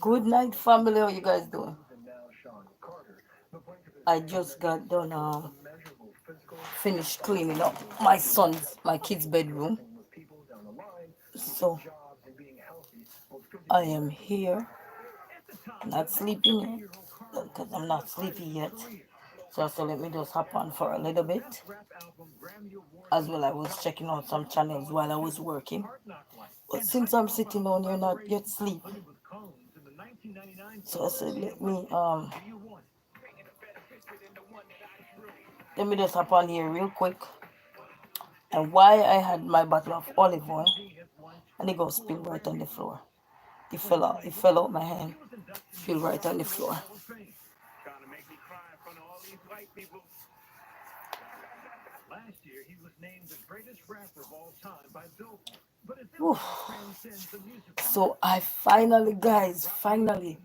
Good night, family. How you guys doing? I just got done finished cleaning up my kid's bedroom. So I am here, not sleeping yet, because I'm not sleepy yet. So let me just hop on for a little bit. As well, I was checking out some channels while I was working. But since I'm sitting down here not yet sleep, so I said let me just hop on here real quick. And why I had my bottle of olive oil, and it got spilled right on the floor. It fell out my hand, spilled right on the floor. Whew. So I finally, guys, finally,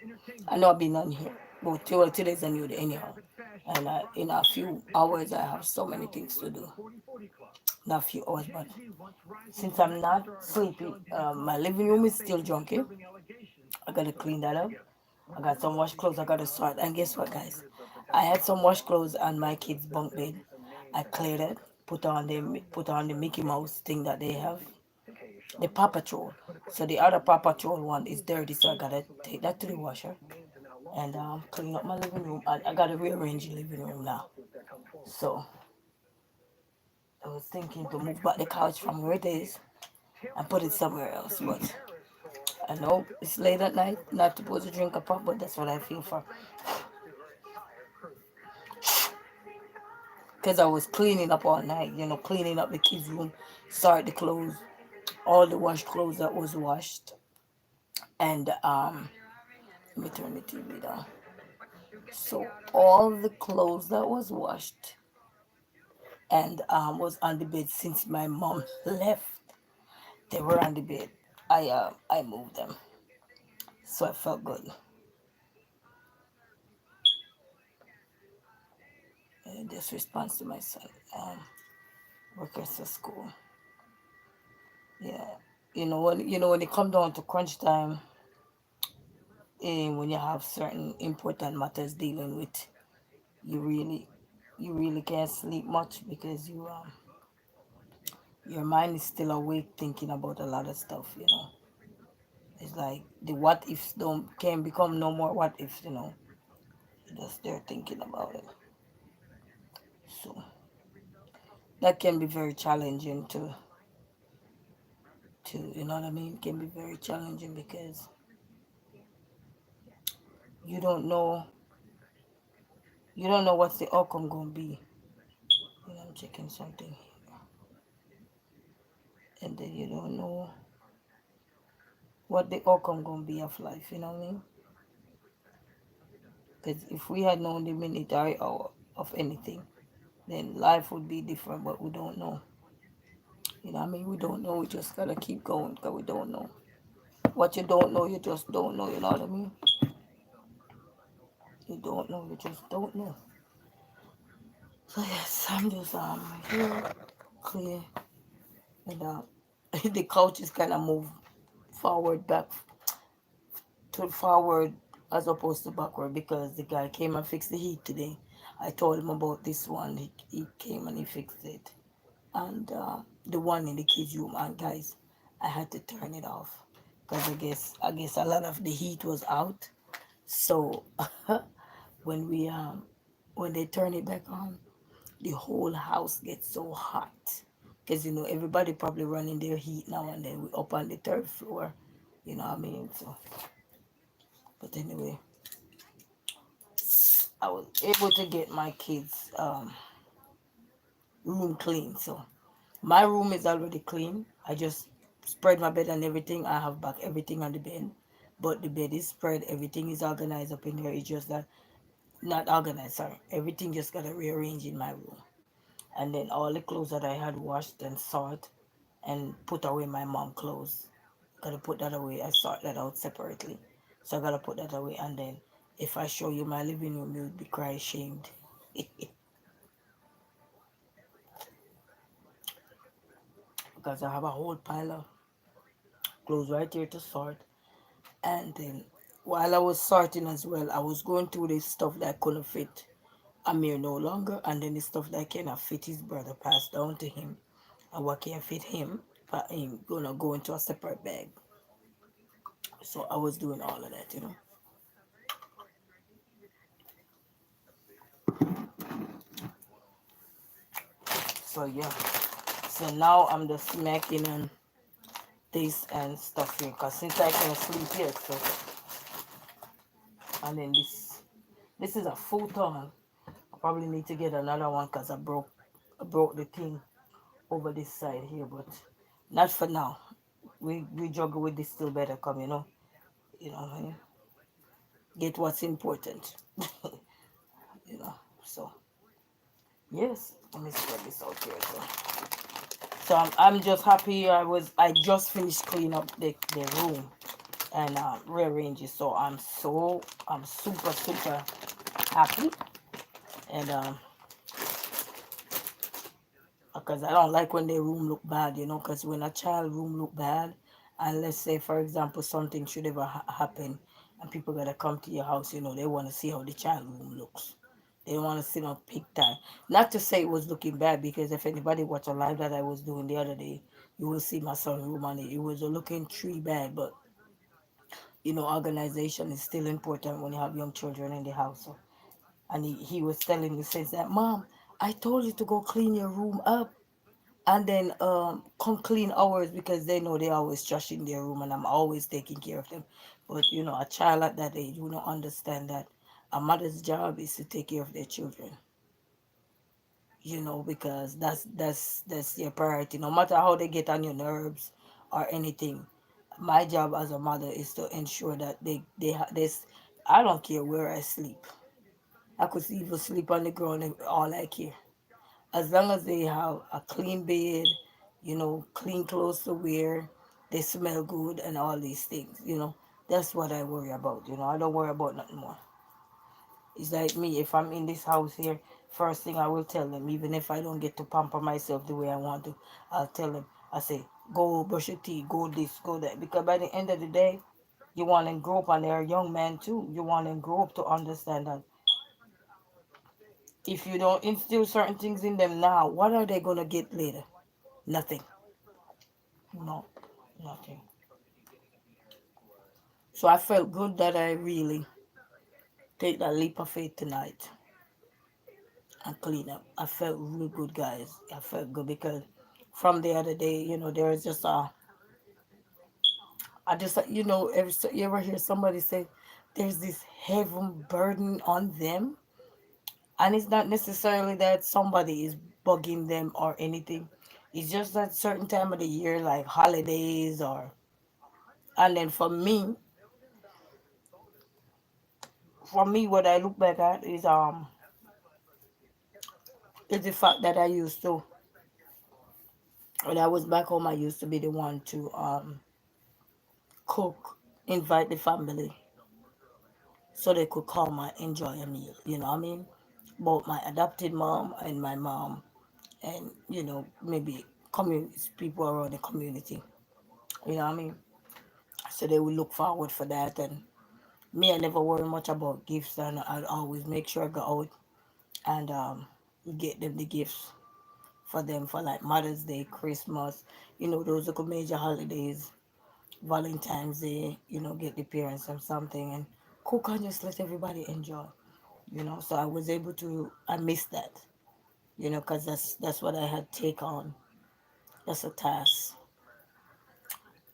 I know I've been on here, but today's a new day anyhow. And in a few hours, I have so many things to do. Not a few hours, but since I'm not sleepy, my living room is still junky. I gotta clean that up. I got some wash clothes I gotta sort. And guess what, guys? I had some wash clothes on my kids' bunk bed. I cleared it, put on the Mickey Mouse thing that they have, the Paw Patrol. So the other Paw Patrol one is dirty, so I gotta take that to the washer and clean up my living room. I gotta rearrange the living room now. So I was thinking to move back the couch from where it is and put it somewhere else, but I know it's late at night, not supposed to drink a pop, but that's what I feel for. Because I was cleaning up all night, cleaning up the kids' room, sort the clothes, all the washed clothes that was washed, and let me turn the TV down. So all the clothes that was washed and was on the bed since my mom left, they were on the bed. I moved them, so I felt good. This response to my son, workers at school. Yeah, when it come down to crunch time, and when you have certain important matters dealing with, you really you really can't sleep much because your mind is still awake thinking about a lot of stuff. It's like the what ifs don't can become no more what ifs. You're just there thinking about it. So that can be very challenging to you know what I mean. It can be very challenging because you don't know you don't know what's the outcome gonna be. I'm checking something, and then you don't know what the outcome gonna be of life. You know what I mean? Because if we had known the minute or hour of anything, then life would be different. But we don't know. You know what I mean? We don't know. We just gotta keep going because we don't know. What you don't know, you just don't know. You know what I mean? You don't know. You just don't know. So yes, I'm just here, clear, and the couch is kind of moved forward, back to forward as opposed to backward because the guy came and fixed the heat today. I told him about this one. He came and he fixed it. And the one in the kids' room, and guys, I had to turn it off because I guess a lot of the heat was out. So when we when they turn it back on, the whole house gets so hot because everybody probably running their heat now, and then we up on the third floor. You know what I mean? So, but anyway, I was able to get my kids' room clean. So my room is already clean. I just spread my bed and everything. I have back everything on the bed, but the bed is spread. Everything is organized up in there. It's just that not organized. Sorry, everything just gotta rearrange in my room. And then all the clothes that I had washed and sort and put away my mom clothes. Gotta put that away. I sort that out separately. So I gotta put that away. And then if I show you my living room, you'd be cry ashamed. Because I have a whole pile of clothes right here to sort. And then while I was sorting as well, I was going through the stuff that couldn't fit Amir no longer, and then the stuff that cannot fit his brother passed down to him, and what can fit him, but him gonna go into a separate bag. So I was doing all of that. So yeah. So now I'm just smacking on this and stuff here, cause since I can sleep here, so and then this is a futon. I probably need to get another one because I broke the thing over this side here, but not for now. We juggle with this still better come. Eh, get what's important. you know. So yes, let me spread this out here. So I'm just happy I just finished cleaning up the room and rearrange it. So I'm super happy and because I don't like when the room look bad. Because when a child room look bad, and let's say for example something should ever happen, and people gotta come to your house, they want to see how the child room looks. They don't want to sit on peak time. Not to say it was looking bad, because if anybody watched a live that I was doing the other day, you will see my son room on it. It was looking tree bad, but organization is still important when you have young children in the house. So, and he was telling me since that, Mom, I told you to go clean your room up and then come clean ours, because they know they always trash in their room and I'm always taking care of them. But a child at that age will not understand that a mother's job is to take care of their children, because that's their priority. No matter how they get on your nerves or anything, my job as a mother is to ensure that they have this. I don't care where I sleep. I could even sleep on the ground and all I care. As long as they have a clean bed, clean clothes to wear, they smell good and all these things. That's what I worry about. I don't worry about nothing more. It's like me, if I'm in this house here, first thing I will tell them, even if I don't get to pamper myself the way I want to, I'll tell them, I say, go brush your teeth, go this, go that. Because by the end of the day, you want them grow up, and they're young men too. You want them grow up to understand that if you don't instill certain things in them now, what are they going to get later? Nothing. No, nothing. So I felt good that I really take that leap of faith tonight and clean up. I felt really good, guys. I felt good because from the other day, there was just I just you ever hear somebody say there's this heavy burden on them, and it's not necessarily that somebody is bugging them or anything. It's just that certain time of the year, like holidays, and then for me, what I look back at is the fact that I used to, when I was back home, I used to be the one to cook, invite the family so they could come and enjoy a meal. You know what I mean? Both my adopted mom and my mom, and maybe people around the community. You know what I mean? So they would look forward for that. And me, I never worry much about gifts, and I'd always make sure I go out and get them the gifts for them for like Mother's Day, Christmas, those are major holidays, Valentine's Day, get the parents them something and cook and just let everybody enjoy. So I was able to, I missed that, because that's what I had take on. That's a task.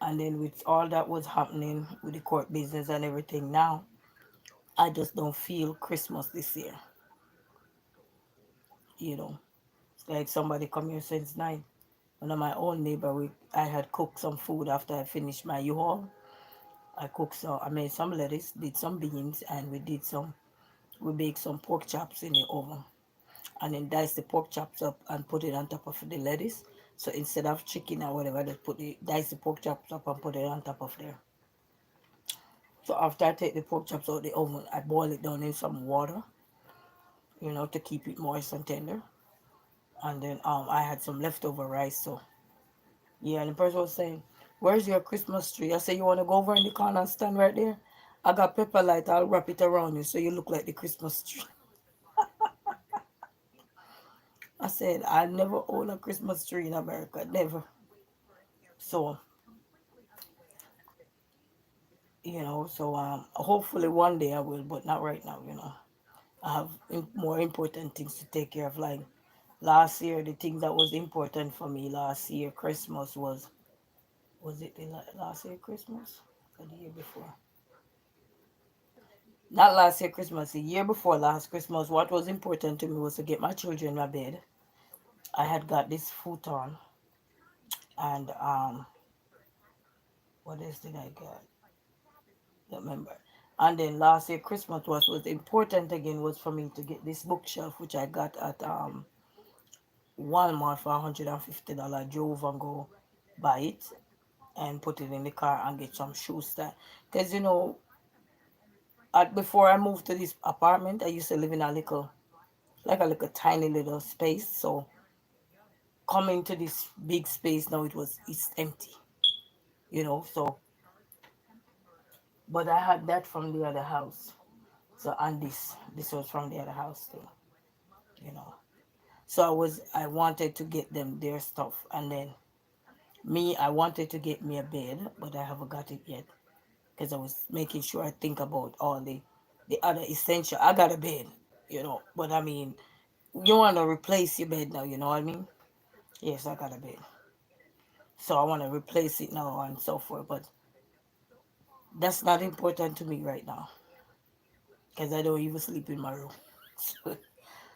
And then with all that was happening with the court business and everything now, I just don't feel Christmas this year. You know, it's like somebody come here since nine. One of my own neighbor, I had cooked some food after I finished my U-Haul. I made some lettuce, did some beans, and we baked some pork chops in the oven. And then dice the pork chops up and put it on top of the lettuce. So instead of chicken or whatever, just dice the pork chops up and put it on top of there. So after I take the pork chops out of the oven, I boil it down in some water, to keep it moist and tender. And then I had some leftover rice. So yeah, and the person was saying, Where's your Christmas tree? I said, you want to go over in the corner and stand right there? I got pepper light. I'll wrap it around you so you look like the Christmas tree. I said, I never own a Christmas tree in America. Never. So, hopefully one day I will, but not right now. I have more important things to take care of. Like last year, the thing that was important for me last year, Christmas was it the last year Christmas or the year before? Not last year Christmas, the year before last Christmas. What was important to me was to get my children a bed. I had got this futon, and what else did I get? Don't remember. And then last year Christmas was important again was for me to get this bookshelf which I got at Walmart for $150. Drove and go buy it and put it in the car and get some shoes that because before I moved to this apartment I used to live in a little tiny little space. So coming to this big space now it's empty, so but I had that from the other house. So and this was from the other house too, you know. So I wanted to get them their stuff, and then me I wanted to get me a bed, but I haven't got it yet because I was making sure I think about all the other essential. I got a bed, but I mean you want to replace your bed now, you know what I mean? Yes, I got a bed, so I want to replace it now and so forth. But that's not important to me right now because I don't even sleep in my room. So,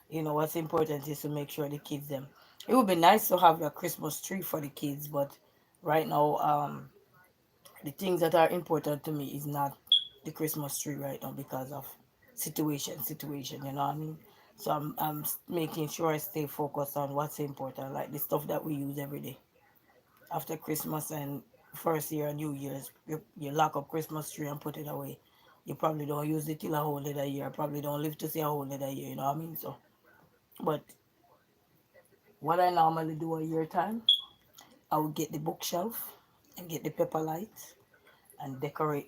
what's important is to make sure the kids them. It would be nice to have a Christmas tree for the kids, but right now, the things that are important to me is not the Christmas tree right now because of situation. You know what I mean? So I'm making sure I stay focused on what's important, like the stuff that we use every day. After Christmas and first year and New Year's, you lock up Christmas tree and put it away. You probably don't use it till a whole other year. Probably don't live to see a whole other year. You know what I mean? So, but what I normally do a year time, I would get the bookshelf and get the pepper lights and decorate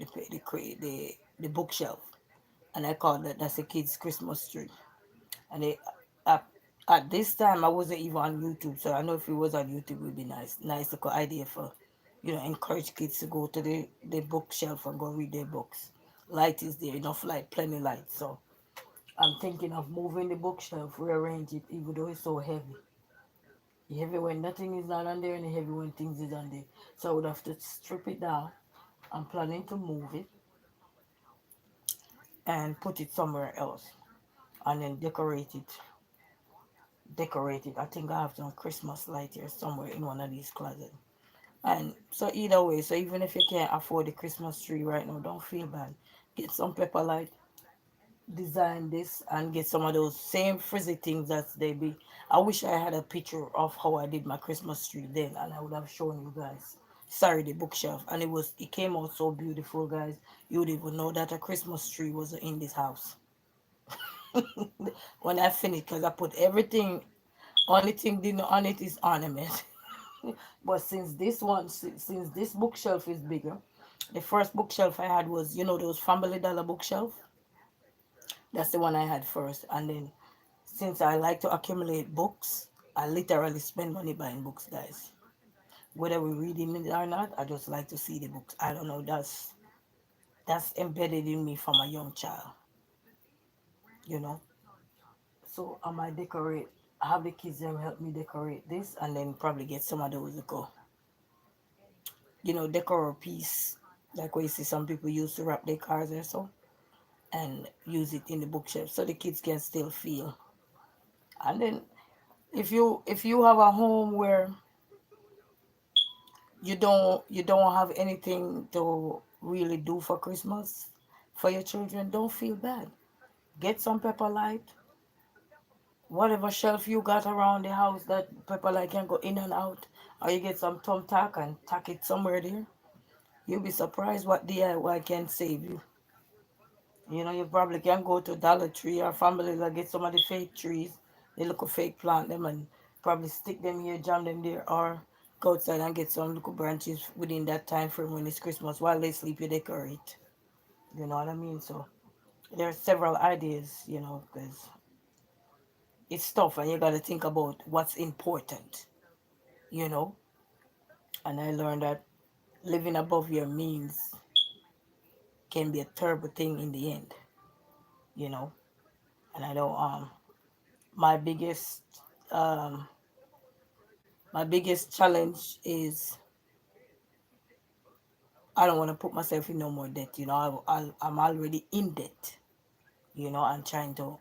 the bookshelf. And I call that's a kid's Christmas tree. And at, at this time I wasn't even on YouTube, so I know if it was on YouTube it would be nice little idea for encourage kids to go to the bookshelf and go read their books. Light is there, enough light, plenty light. So I'm thinking of moving the bookshelf, rearrange it, even though it's so heavy. Heavy when nothing is not on there, and heavy when things is on there. So I would have to strip it down. I'm planning to move it and put it somewhere else, and then decorate it. I think I have some Christmas light here somewhere in one of these closets. And so either way, so even if you can't afford the Christmas tree right now, don't feel bad. Get some pepper light, design this, and get some of those same frizzy things that they be. I wish I had a picture of how I did my Christmas tree then, and I would have shown you guys. Sorry, the bookshelf, and it came out so beautiful, guys. You would even know that a Christmas tree was in this house when I finished, because I put everything. Only thing didn't on it is ornament. But since this bookshelf is bigger, the first bookshelf I had was those Family Dollar bookshelf. That's the one I had first, and then since I like to accumulate books, I literally spend money buying books, guys. Whether we're reading it or not, I just like to see the books. I don't know. That's embedded in me from a young child, you know. So I might decorate. Have the kids them help me decorate this, and then probably get some of those to go. Decor piece, like what you see some people use to wrap their cars or so, and use it in the bookshelf so the kids can still feel. And then if you have a home where you don't have anything to really do for Christmas for your children, don't feel bad. Get some pepper light, whatever shelf you got around the house that pepper light can go in and out, or you get some thumbtack and tack it somewhere there. You'll be surprised what DIY can save you. You probably can go to Dollar Tree or Family that get some of the fake trees. They look a fake plant them and probably stick them here, jam them there, or sneak outside and get some little branches within that time frame when it's Christmas. While they sleep, you decorate. You know what I mean? So there are several ideas, because it's tough and you got to think about what's important, you know. And I learned that living above your means can be a terrible thing in the end, you know. And I know my biggest um my biggest challenge is I don't want to put myself in no more debt. I'm already in debt. I'm trying to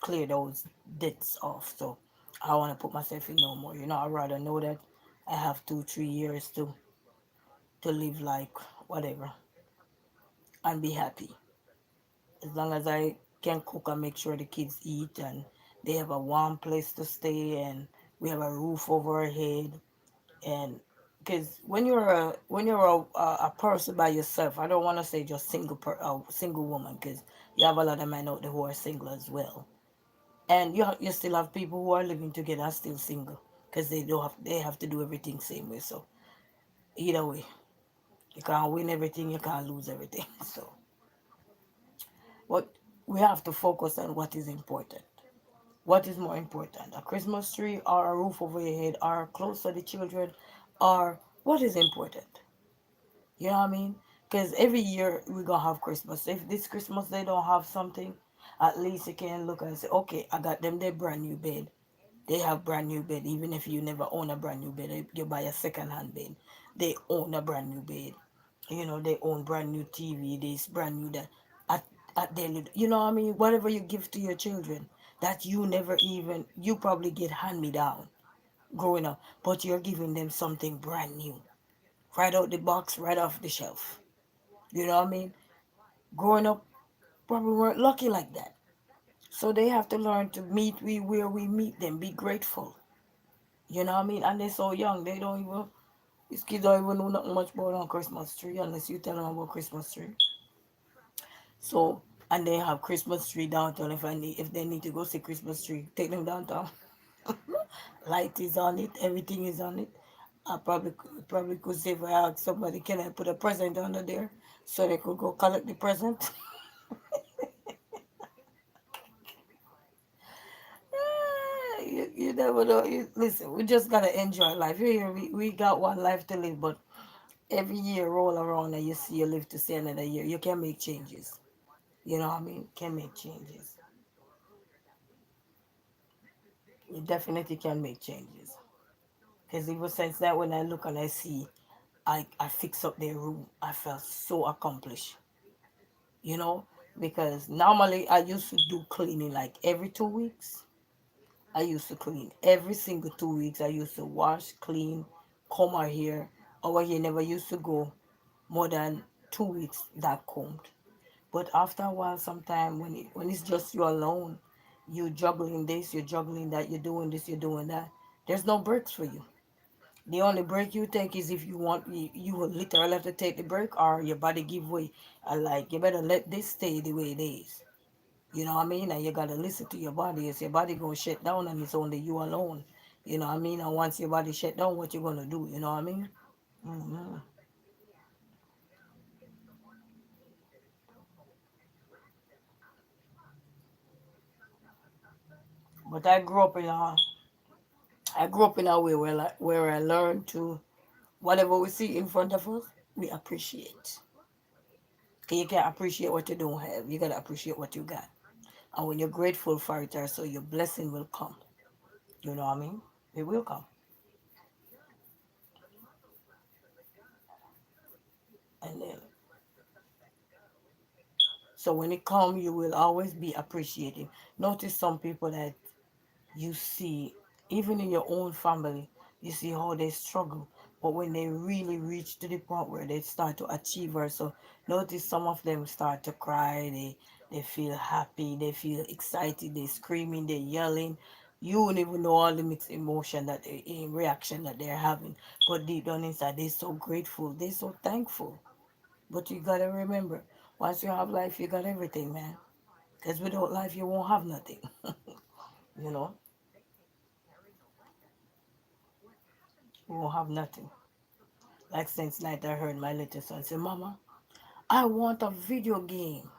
clear those debts off. So I don't want to put myself in no more. I'd rather know that I have 2, 3 years to live like whatever and be happy. As long as I can cook and make sure the kids eat and they have a warm place to stay and we have a roof over our head. And because when you're a person by yourself, I don't want to say just single woman, because you have a lot of men out there who are single as well, and you still have people who are living together and still single because they have to do everything same way. So either way, you can't win everything, you can't lose everything. So what we have to focus on what is important. What is more important, a Christmas tree or a roof over your head or clothes for the children, or what is important? You know what I mean? Because every year we gonna have Christmas. If this Christmas they don't have something, at least you can look and say, okay, I got them their brand new bed. They have brand new bed. Even if you never own a brand new bed, you buy a second hand bed. They own a brand new bed. They own brand new TV. This brand new that at you know what I mean? Whatever you give to your children that you probably get hand me down growing up, but you're giving them something brand new, right out the box, right off the shelf. You know what I mean? Growing up, probably weren't lucky like that. So they have to learn to meet we where we meet them, be grateful. You know what I mean? And they're so young, these kids don't even know nothing much about on Christmas tree unless you tell them about Christmas tree. So, and they have Christmas tree downtown. If they need to go see Christmas tree, take them downtown. Light is on it, everything is on it. I probably could say if I ask somebody, can I put a present under there so they could go collect the present? You never know. Listen, we just gotta enjoy life. We got one life to live, but every year roll around and you see you live to see another year. You can make changes. You know what I mean? Can make changes. You definitely can make changes. Because even since that, when I look and I see I fix up their room, I felt so accomplished. You know, because normally I used to do cleaning like every 2 weeks. I used to clean every single 2 weeks. I used to wash, clean, comb our hair. Our hair never used to go more than 2 weeks that combed. But after a while, sometime when it's just you alone, you juggling this, you're juggling that, you're doing this, you're doing that. There's no breaks for you. The only break you take is if you will literally have to take the break or your body give way. Like you better let this stay the way it is. You know what I mean? And you gotta listen to your body. It's your body gonna shut down and it's only you alone. You know what I mean? And once your body shut down, what you gonna do? You know what I mean? hmm But I grew up in a way where I learned to whatever we see in front of us, we appreciate. 'Cause you can't appreciate what you don't have. You gotta appreciate what you got. And when you're grateful for it, so your blessing will come. You know what I mean? It will come. And then, so when it comes, you will always be appreciative. Notice some people that you see, even in your own family, you see how they struggle. But when they really reach to the point where they start to achieve or so, notice some of them start to cry, they feel happy, they feel excited, they screaming, they yelling. You won't even know all the mixed emotion in reaction that they're having. But deep down inside, they're so grateful, they're so thankful. But you gotta remember, once you have life, you got everything, man. Because without life, you won't have nothing. you know? We won't have nothing. Like since night I heard my little son say, Mama, I want a video game.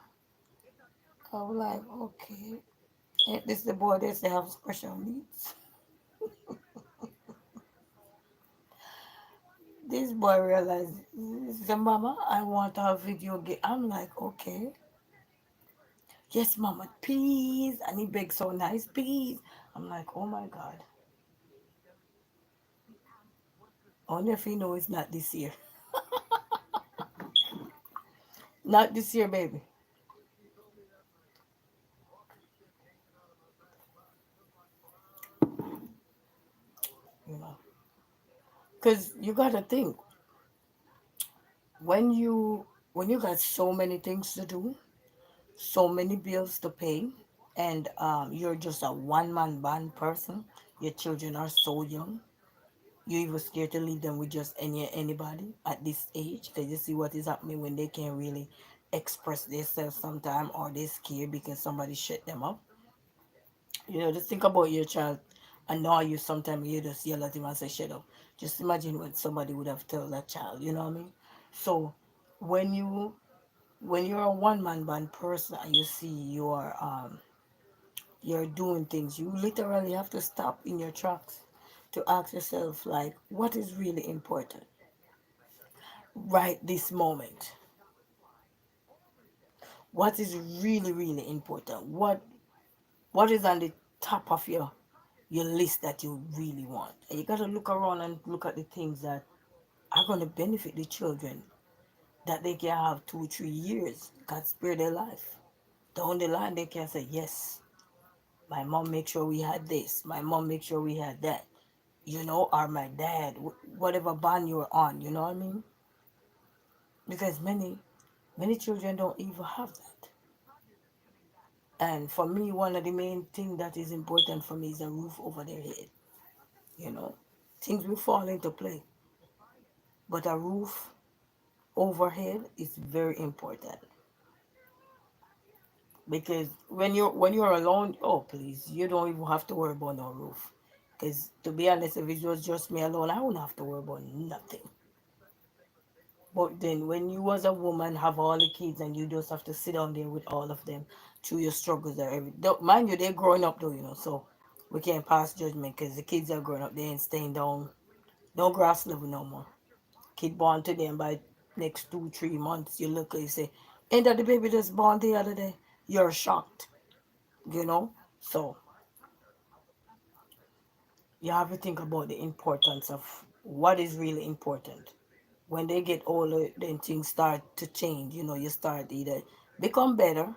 I was like, okay. Ain't this the boy that they have special needs? This boy realized, he said, Mama, I want a video game. I'm like, okay. Yes, Mama, please. And he begged so nice, please. I'm like, oh my God. Only if he know it's not this year. Not this year, baby. You know. Because you got to think, when you got so many things to do, so many bills to pay, and you're just a one-man band person, your children are so young, you even scared to leave them with just anybody at this age, because you see what is happening when they can't really express themselves sometime, or they're scared because somebody shut them up. Just think about your child annoy you sometime, you just yell at him and say shut up. Just imagine what somebody would have told that child, you know what I mean? So when you're a one man band person and you see you're doing things, you literally have to stop in your tracks to ask yourself, like, what is really important right this moment? What is really really important? What is on the top of your list that you really want? And you got to look around and look at the things that are going to benefit the children, that they can have 2 3 years, God spare their life. Down the line they can say, yes, my mom make sure we had this, my mom make sure we had that, or my dad, whatever band you're on, you know what I mean? Because many children don't even have that. And for me, one of the main thing that is important for me is a roof over their head. you know Things will fall into play, but a roof overhead is very important. Because when you're alone, oh please, you don't even have to worry about no roof. Because to be honest, if it was just me alone, I wouldn't have to worry about nothing. But then when you as a woman have all the kids and you just have to sit down there with all of them through your struggles, or every mind you, they're growing up though, so we can't pass judgment because the kids are growing up. They ain't staying down no grass level no more. Kid born today, and by next 2 3 months you look and you say, ain't that the baby just born the other day? You're shocked. So you have to think about the importance of what is really important. When they get older, then things start to change. You start either become better,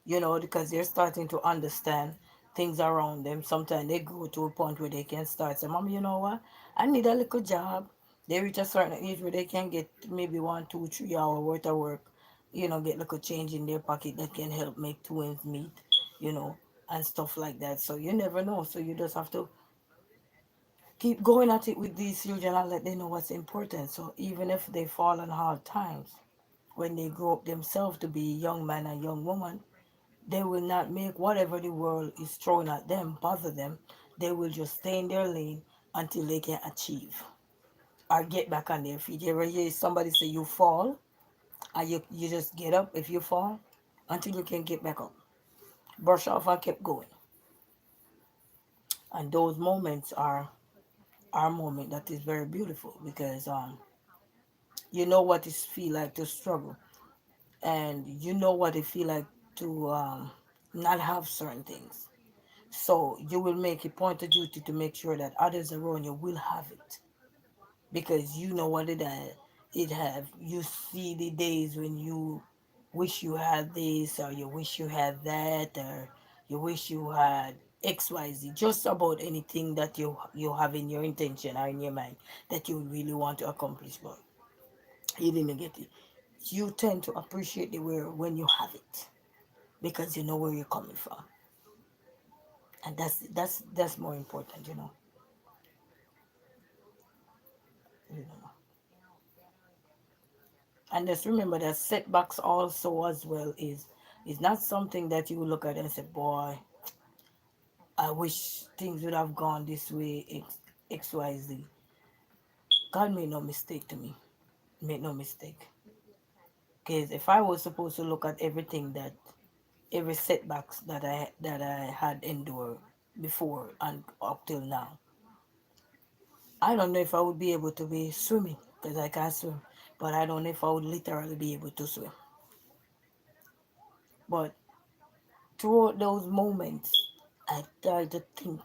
because they're starting to understand things around them. Sometimes they go to a point where they can start say, Mom, you know what? I need a little job. They reach a certain age where they can get maybe 1 2 3 hour worth of work, get little change in their pocket that can help make two ends meet, you know, and stuff like that. So you never know. So you just have to keep going at it with these children and let them know what's important. So even if they fall on hard times, when they grow up themselves to be a young man and young woman, they will not make whatever the world is throwing at them bother them. They will just stay in their lane until they can achieve or get back on their feet. You ever hear somebody say you fall and you just get up if you fall until you can get back up? Brush off and keep going. And those moments are our moment that is very beautiful because you know what it feel like to struggle, and you know what it feel like to not have certain things. So you will make a point of duty to make sure that others around you will have it, because you know what it have. You see the days when you wish you had this, or you wish you had that, or you wish you had XYZ, just about anything that you have in your intention or in your mind that you really want to accomplish, but you didn't get it. You tend to appreciate the way when you have it, because you know where you're coming from, and that's more important. You know. And just remember that setbacks also as well is not something that you look at and say, boy, I wish things would have gone this way, XYZ. God made no mistake to me. Made no mistake. Because if I was supposed to look at everything that every setbacks that I had endured before and up till now, I don't know if I would be able to be swimming because I can't swim. But I don't know if I would literally be able to swim. But throughout those moments, I tried to think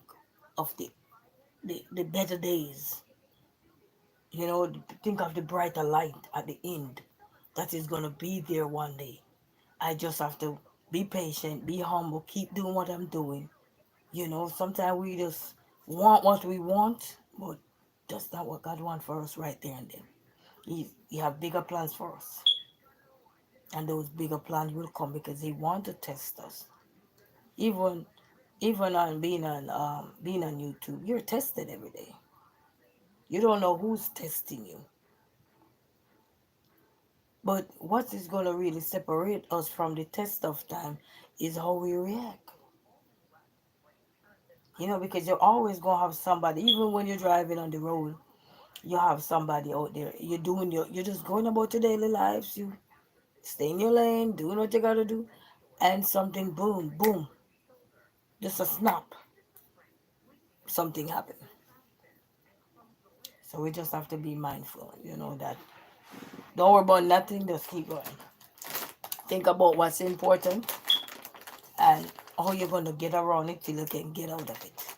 of the better days. Think of the brighter light at the end that is going to be there one day. I just have to be patient, be humble, keep doing what I'm doing. Sometimes we just want what we want, but that's not what God wants for us right there and then. He have bigger plans for us, and those bigger plans will come because He want to test us. Even even on being on YouTube, you're tested every day. You don't know who's testing you, but what is going to really separate us from the test of time is how we react. Because you're always going to have somebody, even when you're driving on the road, you have somebody out there. You're just going about your daily lives. You stay in your lane, doing what you got to do, and something, boom, boom, just a snap, something happened. So we just have to be mindful, that don't worry about nothing, just keep going. Think about what's important and how you're going to get around it till you can get out of it.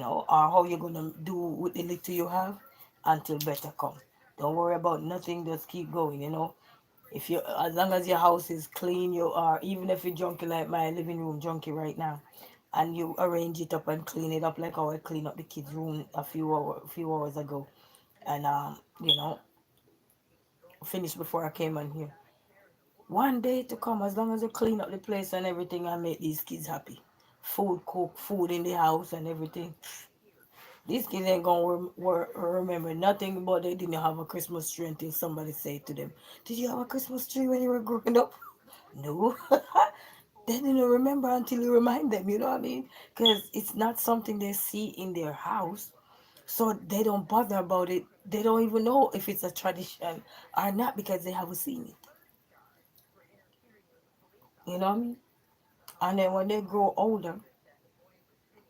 Or how you're going to do with the little you have until better come. Don't worry about nothing, just keep going. If you, as long as your house is clean, you are, even if you're junky like my living room junky right now, and you arrange it up and clean it up like how I clean up the kids' room a few hours ago, and finished before I came on here. One day to come, as long as you clean up the place and everything, and make these kids happy. Food cook, food in the house and everything. These kids ain't gonna remember nothing but they didn't have a Christmas tree until somebody say to them, "Did you have a Christmas tree when you were growing up?" No. They didn't remember until you remind them, you know what I mean? Because it's not something they see in their house. So they don't bother about it. They don't even know if it's a tradition or not because they haven't seen it. You know what I mean? And then when they grow older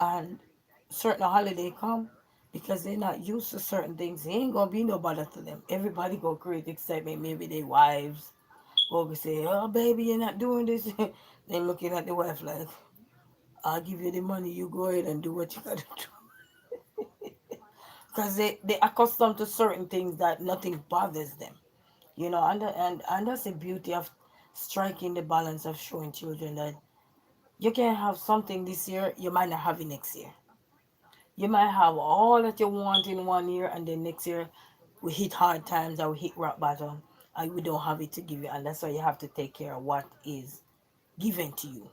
and certain holiday come, because they're not used to certain things, it ain't gonna be no bother to them. Everybody go create excitement. Maybe their wives go say, "Oh baby, you're not doing this." They looking at the wife like, "I'll give you the money. You go ahead and do what you gotta do." Because they accustomed to certain things that nothing bothers them. And that's the beauty of striking the balance of showing children that you can have something this year, you might not have it next year. You might have all that you want in one year, and then next year we hit hard times or we hit rock bottom, and we don't have it to give you. And that's why you have to take care of what is given to you.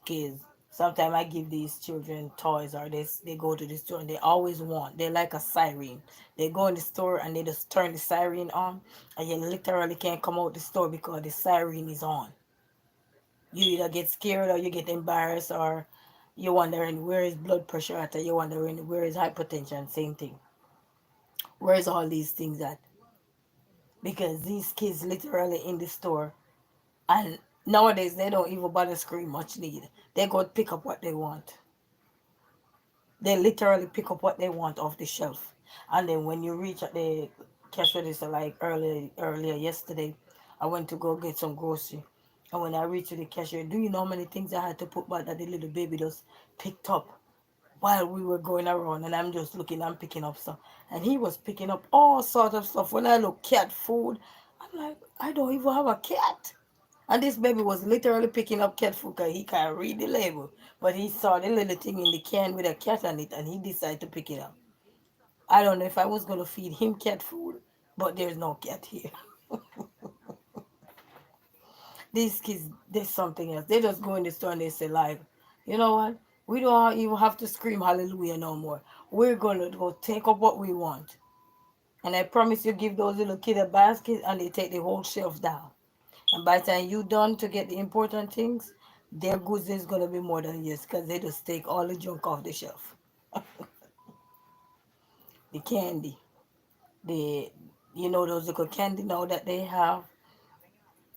Because sometimes I give these children toys, or they go to the store and they always want. They're like a siren. They go in the store and they just turn the siren on, and you literally can't come out the store because the siren is on. You either get scared or you get embarrassed, or you're wondering where is blood pressure at, or you're wondering where is hypertension. Same thing. Where is all these things at? Because these kids literally in the store, and nowadays they don't even bother scream much need. They go pick up what they want. They literally pick up what they want off the shelf. And then when you reach at the cash register, like earlier yesterday, I went to go get some grocery. And when I reached the cashier, do you know how many things I had to put back that the little baby just picked up while we were going around? And I'm just looking and picking up stuff. And he was picking up all sorts of stuff. When I look cat food, I'm like, I don't even have a cat. And this baby was literally picking up cat food because he can't read the label. But he saw the little thing in the can with a cat on it and he decided to pick it up. I don't know if I was going to feed him cat food, but there's no cat here. These kids, there's something else. They just go in the store and they say, like, you know what? We don't even have to scream hallelujah no more. We're going to go take up what we want. And I promise you, give those little kids a basket and they take the whole shelf down. And by the time you done to get the important things, their goods is gonna be more than yours because they just take all the junk off the shelf. the candy. The you know those little candy now that they have,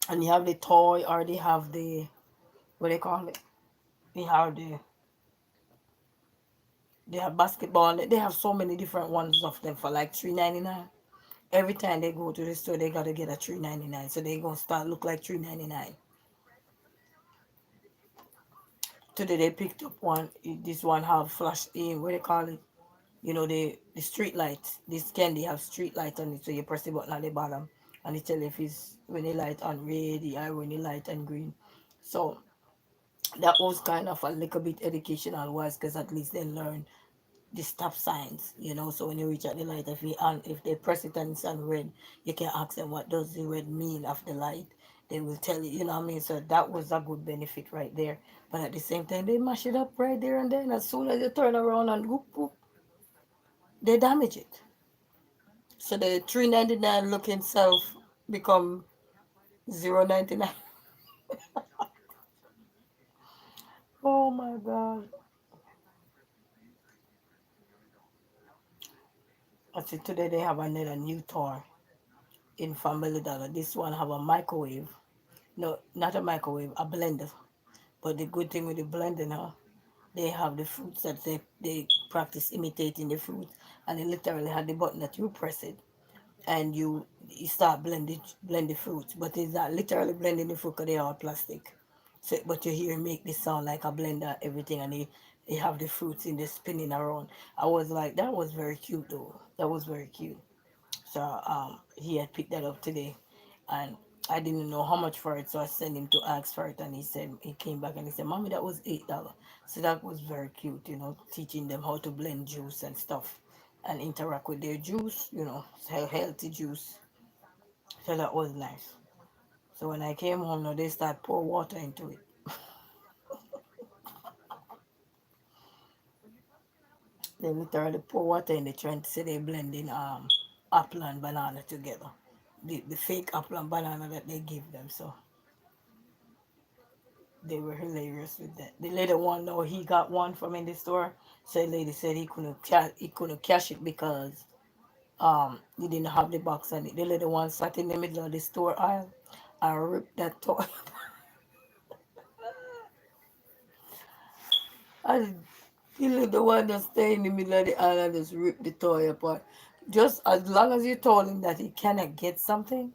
and you have the toy, or they have the what they call it. They have they have basketball. They have so many different ones of them for like 3.99. Every time they go to the store, they gotta get a 3.99. So they gonna start look like 3.99. Today they picked up one. This one have flash in what they call it. You know the street light. This candy have street light on it, so you press the button at the bottom, and it tell you if it's when the light on red, or when the light on green. So that was kind of a little bit educational wise, because at least they learn the stop signs, so when you reach at the light, if they press it and it's on red, you can ask them what does the red mean of the light. They will tell you, you know what I mean. So that was a good benefit right there. But at the same time, they mash it up right there and then. As soon as you turn around and whoop whoop, they damage it. So the 3.99 looking self become 0.99. Oh my god. I see today they have another new toy in Family Dollar. This one have a microwave. No, not a microwave, a blender. But the good thing with the blender now, they have the fruits that they practice imitating the fruit, and they literally have the button that you press it, and you start blend the fruits. But it's not literally blending the fruit because they are plastic. So, but you hear it make this sound like a blender, everything, and they have the fruits in the spinning around. I was like, that was very cute though. That was very cute. So he had picked that up today, and I didn't know how much for it, so I sent him to ask for it, and he came back and he said, "Mommy, that was $8." So that was very cute, teaching them how to blend juice and stuff, and interact with their juice, healthy juice. So that was nice. So when I came home, now they start pour water into it. They literally pour water in. They trying to say they blending apple and banana together. The fake apple and banana that they give them. So they were hilarious with that. The little one, though, he got one from in the store. So the lady said he couldn't cash it because he didn't have the box, and the little one sat in the middle of the store aisle and ripped that toy. And the little one just stay in the middle of the aisle and just rip the toy apart. Just as long as you told him that he cannot get something,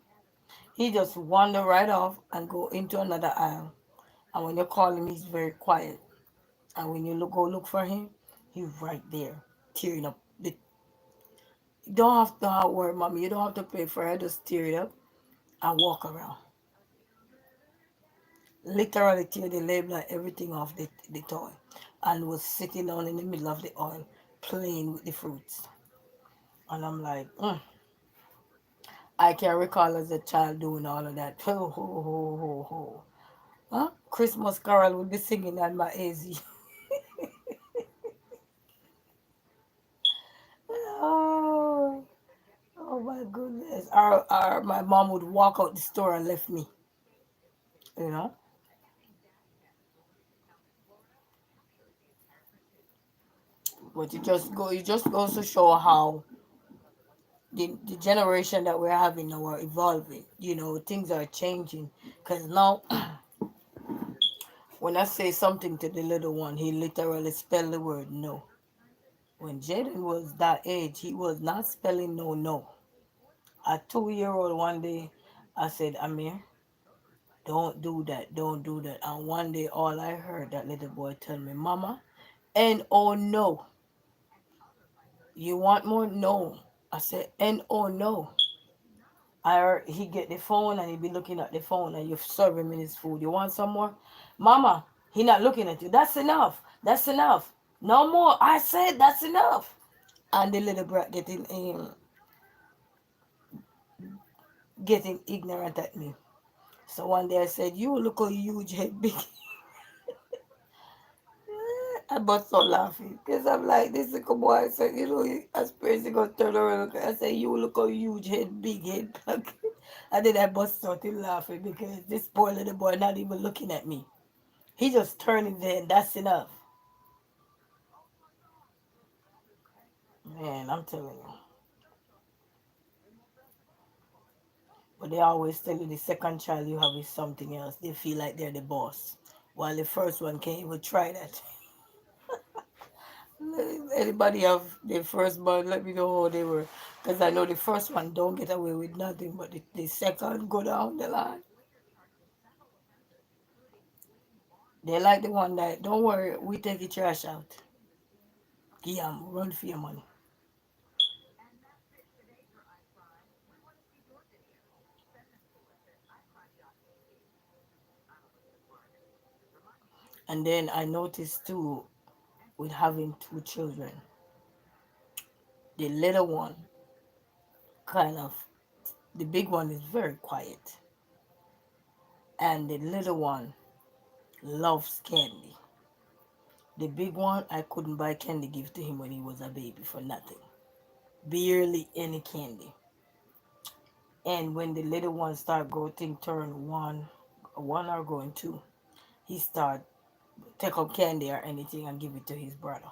he just wander right off and go into another aisle. And when you call him, he's very quiet. And when you go look for him, he's right there, tearing up. You don't have to worry, mommy. You don't have to pay for it. Just tear it up and walk around. Literally tear the label and everything off the toy. And was sitting down in the middle of the oil playing with the fruits. And I'm like, I can recall as a child doing all of that. Ho, ho, ho, ho, ho. Huh? Christmas Carol would be singing at my AZ. Oh, oh my goodness. My mom would walk out the store and left me, you know. But you just goes to show how the generation that we're having now are evolving. Things are changing. Because now, when I say something to the little one, he literally spell the word no. When Jaden was that age, he was not spelling no, no. A 2-year old one day, I said, Amir, don't do that, don't do that. And one day, all I heard that little boy tell me, Mama, and oh no, you want more? No. I said, and oh no. He get the phone and he be looking at the phone and you serve him in his food. You want some more? Mama, he not looking at you. That's enough. That's enough. No more. I said that's enough. And the little brat getting ignorant at me. So one day I said, you look a huge head big. I bust out laughing because I'm like, this little boy. I said, as crazy gonna turn around. I said, you look a huge head, big head. And then I bust out in laughing because this poor little boy not even looking at me. He just turned his head. That's enough. Man, I'm telling you. But they always tell you the second child you have is something else. They feel like they're the boss. While the first one can't even try that. Anybody have their first born, let me know how they were. Because I know the first one don't get away with nothing, but the second go down the line. They like the one that, don't worry, we take the trash out. Giam, run for your money. And then I noticed too, with having two children, the little one kind of, the big one is very quiet, and the little one loves candy. The big one, I couldn't buy candy gift to him when he was a baby for nothing. Barely any candy. And when the little one start growing, turn one or going two, he start take up candy or anything and give it to his brother.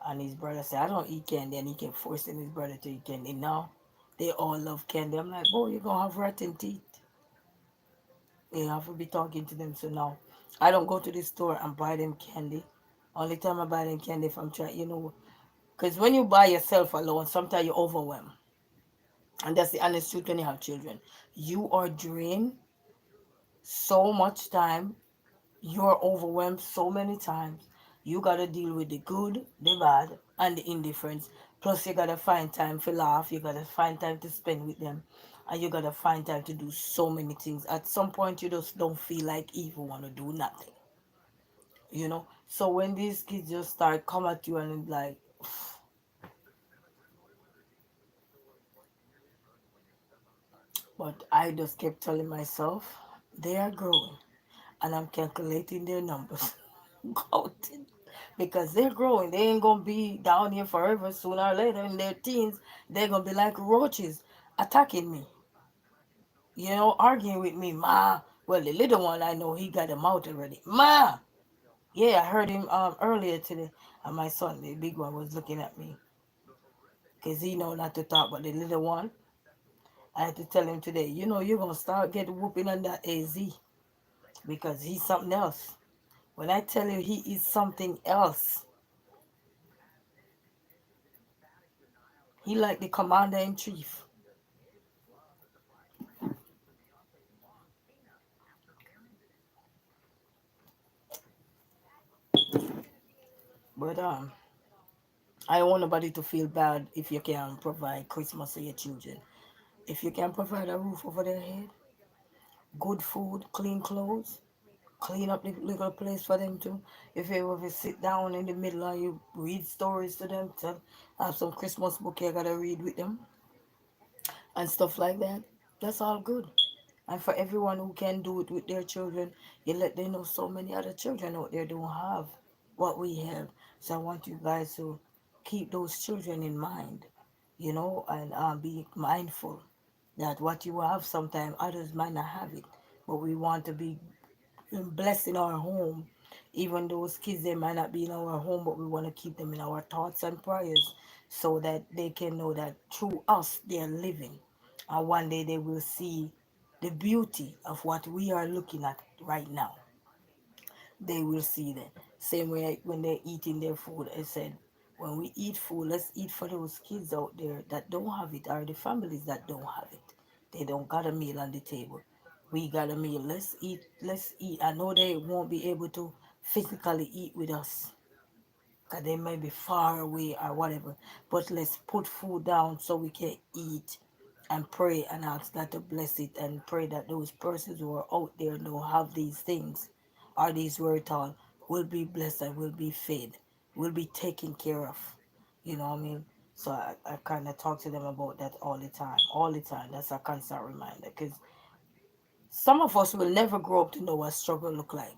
And his brother said, I don't eat candy. And he kept forcing his brother to eat candy. Now, they all love candy. I'm like, boy, you're going to have rotten teeth. You have to be talking to them. So now, I don't go to the store and buy them candy. Only time I buy them candy if I'm trying, because when you buy yourself alone, sometimes you're overwhelmed. And that's the honest truth when you have children. You are drained so much time. You're overwhelmed so many times. You gotta deal with the good, the bad, and the indifference. Plus, you gotta find time for laugh. You gotta find time to spend with them, and you gotta find time to do so many things. At some point, you just don't feel like even wanna do nothing. So when these kids just start come at you and like, but I just kept telling myself they are growing, and I'm calculating their numbers. Counting. Because they're growing. They ain't gonna be down here forever. Sooner or later, in their teens, they're gonna be like roaches attacking me. Arguing with me, ma. Well, the little one, I know he got a mouth already. Ma. Yeah, I heard him earlier today, and my son, the big one, was looking at me because he know not to talk. But the little one, I had to tell him today. You're gonna start get whooping on that AZ because he's something else. When I tell you he is something else, he like the commander in chief. But I don't want nobody to feel bad if you can provide Christmas for your children. If you can provide a roof over their head, good food, clean clothes, clean up the little place for them too. If you ever sit down in the middle and you read stories to them, have some Christmas book you gotta read with them and stuff like that, that's all good. And for everyone who can do it with their children, you let them know so many other children out there don't have what we have. So I want you guys to keep those children in mind, and be mindful that what you have sometimes others might not have it. But we want to be blessed in our home. Even those kids, they might not be in our home, but we want to keep them in our thoughts and prayers so that they can know that through us they are living. And one day they will see the beauty of what we are looking at right now. They will see that. Same way when they're eating their food, I said, when we eat food, let's eat for those kids out there that don't have it, or the families that don't have it. They don't got a meal on the table. We got a meal. Let's eat. Let's eat. I know they won't be able to physically eat with us because they may be far away or whatever. But let's put food down so we can eat and pray and ask God to bless it and pray that those persons who are out there and don't have these things or these wherewithal will be blessed and will be fed, will be taken care of. You know what I mean? So I kind of talk to them about that all the time. All the time. That's a constant reminder because some of us will never grow up to know what struggle look like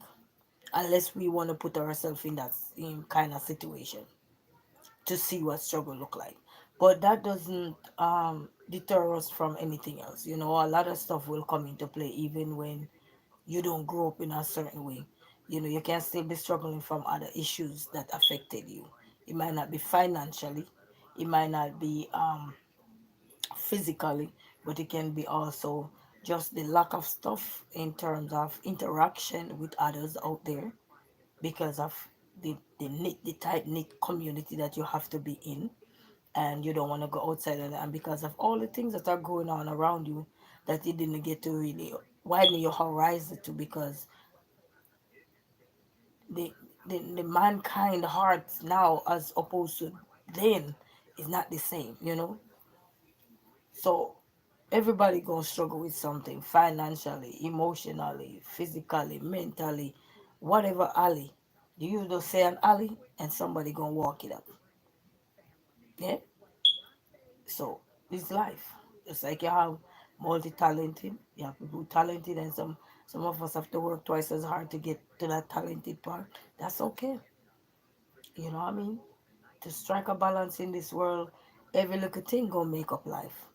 unless we want to put ourselves in that same kind of situation to see what struggle look like. But that doesn't deter us from anything else. A lot of stuff will come into play even when you don't grow up in a certain way. You can still be struggling from other issues that affected you. It might not be financially, it might not be physically, but it can be also just the lack of stuff in terms of interaction with others out there because of the tight knit community that you have to be in, and you don't want to go outside of that, and because of all the things that are going on around you that you didn't get to really widen your horizon to, because the the mankind heart now as opposed to then is not the same. So everybody gonna struggle with something financially, emotionally, physically, mentally, whatever alley. You just say an alley and somebody gonna walk it up. Yeah. So it's life. It's like you have multi-talented, you have people talented, and some of us have to work twice as hard to get to that talented part. That's okay. You know what I mean? To strike a balance in this world, every little thing gonna make up life.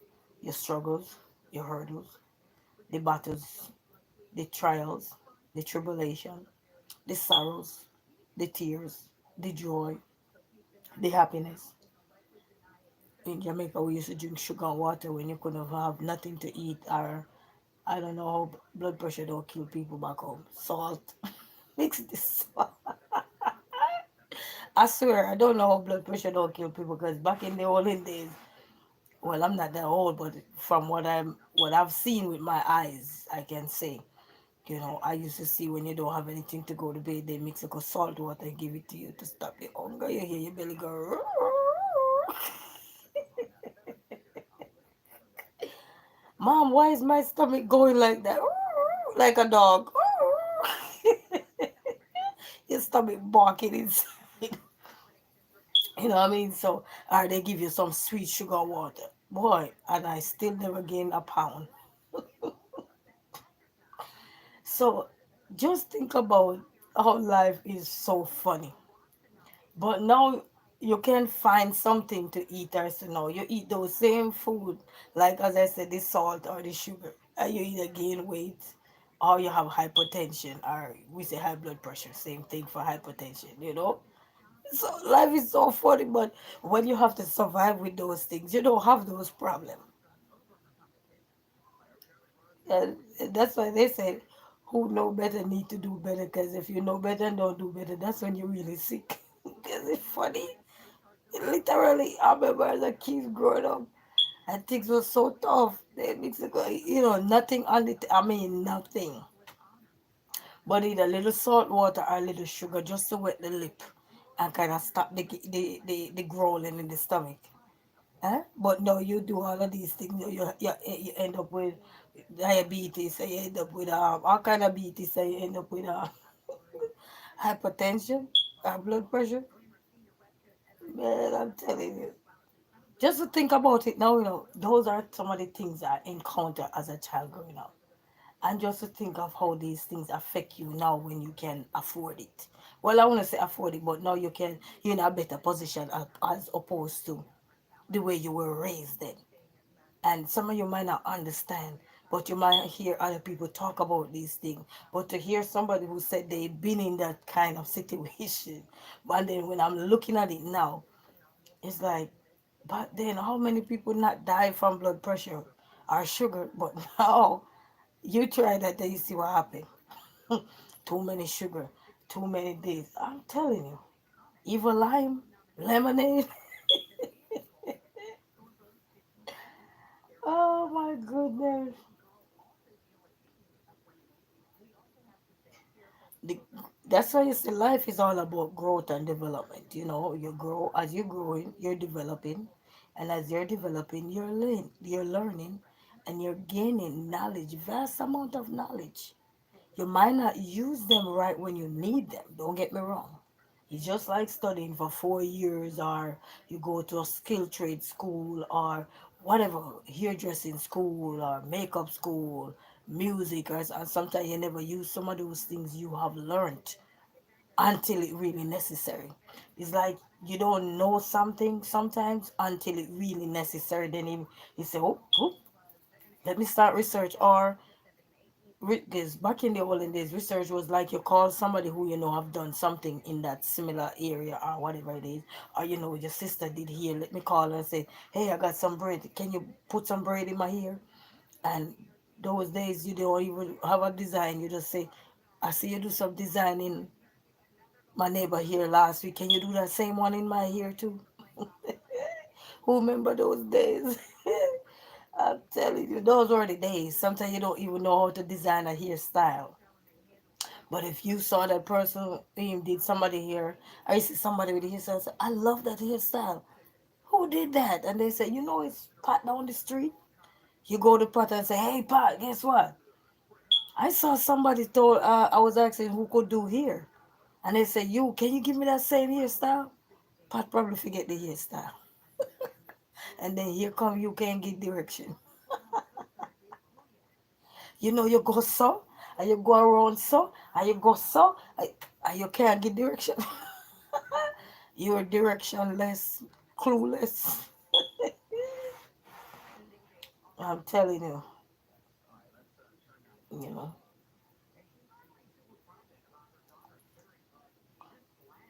Your struggles, your hurdles, the battles, the trials, the tribulation, the sorrows, the tears, the joy, the happiness. In Jamaica, we used to drink sugar and water when you couldn't have nothing to eat, or I don't know how blood pressure don't kill people back home. Salt. Mix this. I swear, I don't know how blood pressure don't kill people because back in the olden days, well, I'm not that old, but from what I've seen with my eyes, I can say, I used to see when you don't have anything to go to bed, they mix a salt water and give it to you to stop the hunger. You hear your belly go. Mom, why is my stomach going like that? Like a dog. Your stomach barking inside. You know what I mean? So, or they give you some sweet sugar water. Boy, and I still never gain a pound. So, just think about how life is so funny. But now you can find something to eat or so now. You eat those same food, like as I said, the salt or the sugar, and you either gain weight or you have hypertension, or we say high blood pressure. Same thing for hypertension. So life is so funny, but when you have to survive with those things, you don't have those problems. And that's why they said, who know better need to do better, because if you know better and don't do better, that's when you're really sick. Because it's funny. Literally, I remember as a kid growing up, and things were so tough. They mix it, nothing on it. I mean, nothing. But either a little salt water or a little sugar just to wet the lip and kind of stop the growling in the stomach. But no, you do all of these things, you end up with diabetes, and you end up with all kind of diabetes, and you end up with hypertension, blood pressure. Man, I'm telling you. Just to think about it now, those are some of the things I encountered as a child growing up. And just to think of how these things affect you now when you can afford it. Well, I want to say afford it, but now you're in a better position as opposed to the way you were raised then. And some of you might not understand, but you might hear other people talk about these things. But to hear somebody who said they've been in that kind of situation, but then when I'm looking at it now, it's like, but then how many people not die from blood pressure or sugar? But now you try that, then you see what happened. Too many sugar, too many days. I'm telling you, evil lime, lemonade. Oh my goodness. the, that's why you see life is all about growth and development. You grow as you're growing, you're developing, and as you're developing, you're learning, and you're gaining knowledge, vast amount of knowledge. You might not use them right when you need them. Don't get me wrong. It's just like studying for 4 years, or you go to a skill trade school, or whatever, hairdressing school, or makeup school, music, and sometimes you never use some of those things you have learned until it really necessary. It's like you don't know something sometimes until it really necessary. Then you say, oh, let me start research, or because back in the olden days, research was like you call somebody who have done something in that similar area or whatever it is, or your sister did here. Let me call her and say, "Hey, I got some bread. Can you put some bread in my hair?" And those days you don't even have a design. You just say, I see you do some design in my neighbor here last week. Can you do that same one in my hair too? Who remember those days? I'm telling you, those were the days. Sometimes you don't even know how to design a hairstyle. But if you saw that person, did somebody here, I see somebody with a hairstyle, say, I love that hairstyle. Who did that? And they say, it's Pat down the street. You go to Pat and say, hey Pat, guess what? I saw somebody told, I was asking who could do hair. And they say, can you give me that same hairstyle? Pat probably forget the hairstyle. And then here come you can't get direction. You go so, and you go around so, and you go so, and you can't get direction. You're directionless, clueless. I'm telling you, you know.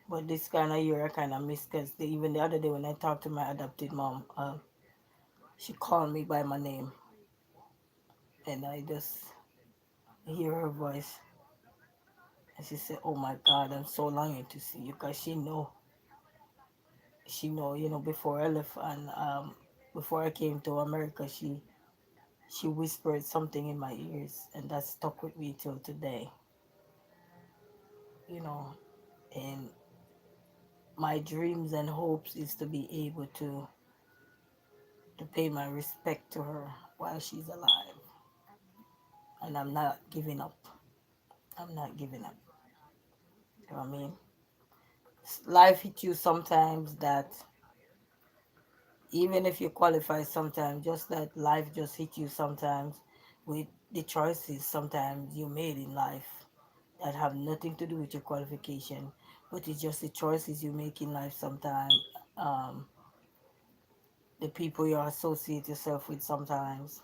But this kind of year I kind of miss because even the other day when I talked to my adopted mom, she called me by my name, and I just hear her voice, and she said, "Oh my God, I'm so longing to see you," because she know, before I left and before I came to America, she whispered something in my ears, and that stuck with me till today, you know. And my dreams and hopes is to be able to pay my respect to her while she's alive, and I'm not giving up. I'm not giving up. You know what I mean? Life hits you sometimes that even if you qualify sometimes, just that life just hit you sometimes with the choices sometimes you made in life that have nothing to do with your qualification, but it's just the choices you make in life sometimes, um, the people you associate yourself with sometimes,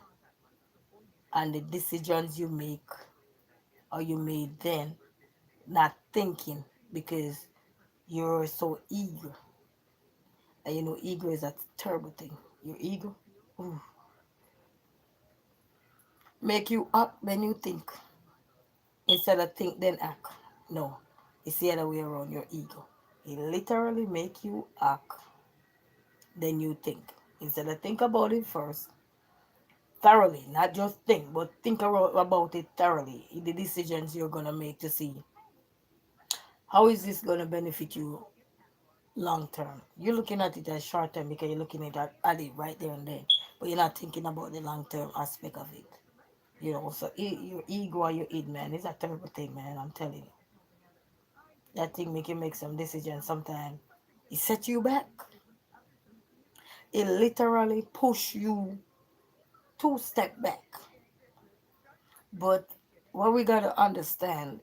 and the decisions you make or you made then, not thinking because you're so eager. And ego is a terrible thing. Your ego, ooh, make you act then you think instead of think then act. No, it's the other way around. Your ego, it literally make you act then you think instead of think about it first thoroughly, not just think, but think about it thoroughly. The decisions you're gonna make to see how is this gonna benefit you long term. You're looking at it as short term because you're looking at it right there and then, but you're not thinking about the long term aspect of it. So your ego or your id, man, is a terrible thing, man. I'm telling you, that thing make you make some decisions. Sometimes it set you back. It literally push you 2 step back. But what we gotta understand,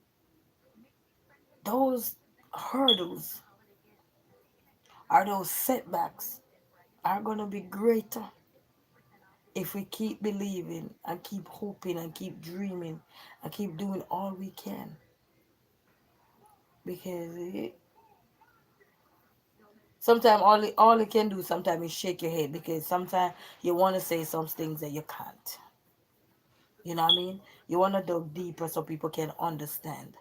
those hurdles are those setbacks are gonna be greater if we keep believing and keep hoping and keep dreaming and keep doing all we can. Because sometimes all it can do sometimes is shake your head because sometimes you want to say some things that you can't. You know what I mean? You want to dig deeper so people can understand,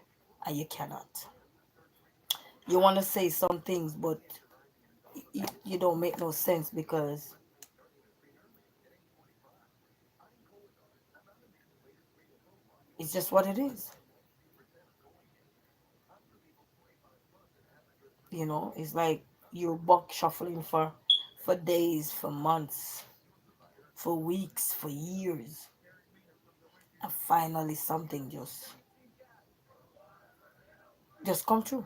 and you cannot. You want to say some things, but you don't make no sense because it's just what it is. It's like you're buck shuffling for days, for months, for weeks, for years, and finally something just come true,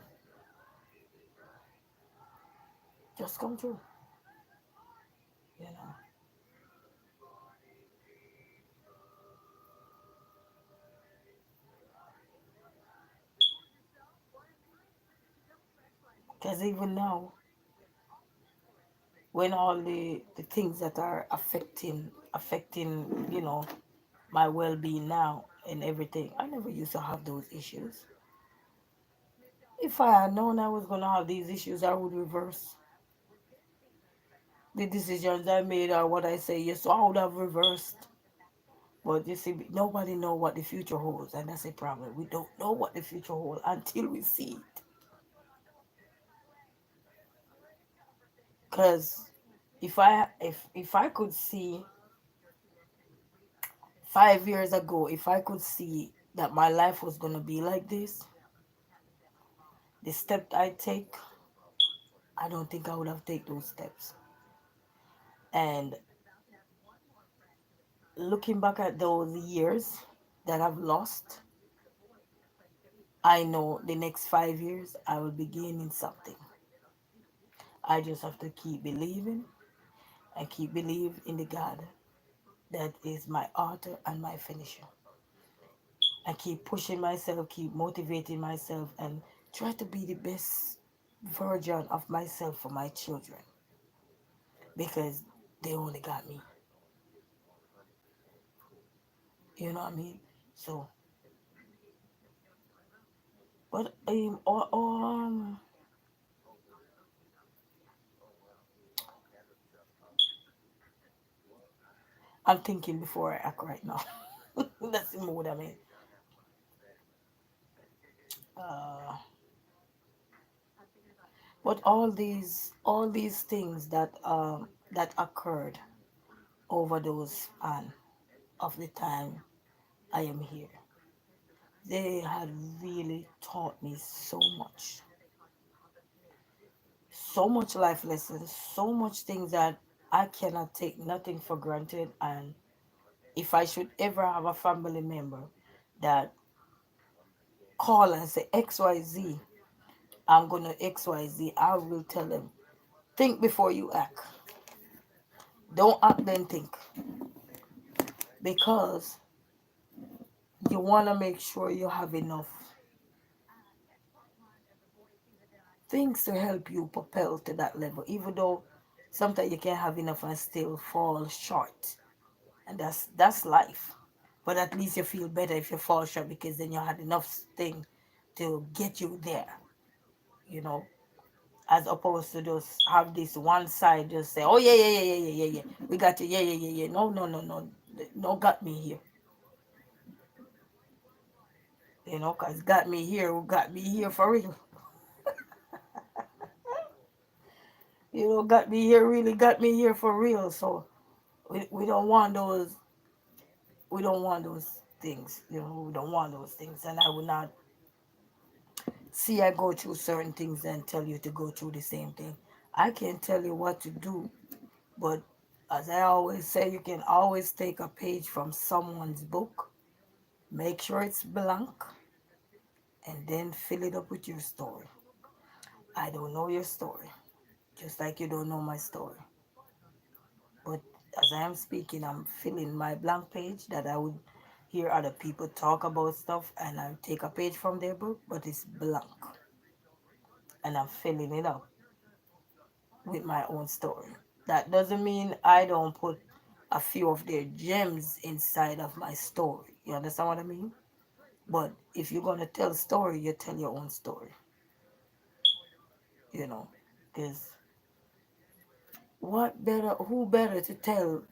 just come true. You know, because even now, when all the things that are affecting my well-being now and everything, I never used to have those issues. If I had known I was going to have these issues, I would reverse the decisions I made or what I say. Yes, so I would have reversed. But you see, nobody know what the future holds, and that's a problem. We don't know what the future holds until we see it. Cause if I could see 5 years ago, if I could see that my life was gonna be like this, the step I take, I don't think I would have taken those steps. And looking back at those years that I've lost, I know the next 5 years I will be gaining something. I just have to keep believing and keep believe in the God that is my author and my finisher. And keep pushing myself, keep motivating myself, and try to be the best version of myself for my children because they only got me. You know what I mean? So, but I'm thinking before I act right now. That's the mood I'm in. Uh, but all these things that occurred over those span of the time I am here, they had really taught me so much life lessons, so much things that I cannot take nothing for granted. And if I should ever have a family member that call and say XYZ, I'm gonna XYZ, I will tell them, think before you act. Don't act then think. Because you wanna make sure you have enough things to help you propel to that level. Even though sometimes you can have enough and still fall short. And that's life. But at least you feel better if you fall short because then you had enough thing to get you there, you know, as opposed to just have this one side just say, oh yeah, yeah, yeah, yeah, yeah, yeah, yeah, we got you, yeah, yeah, yeah, yeah. No, no, no, no, no, got me here, cause got me here for real, got me here, really got me here for real. So we don't want those, things, we don't want those things, and I would not see I go through certain things and tell you to go through the same thing. I can tell you what to do, but as I always say, you can always take a page from someone's book, make sure it's blank, and then fill it up with your story. I don't know your story, just like you don't know my story. But as I am speaking, I'm filling my blank page that I would hear other people talk about stuff, and I take a page from their book, but it's blank, and I'm filling it up with my own story. That doesn't mean I don't put a few of their gems inside of my story. You understand what I mean? But if you're gonna tell a story, you tell your own story. You know, because who better to tell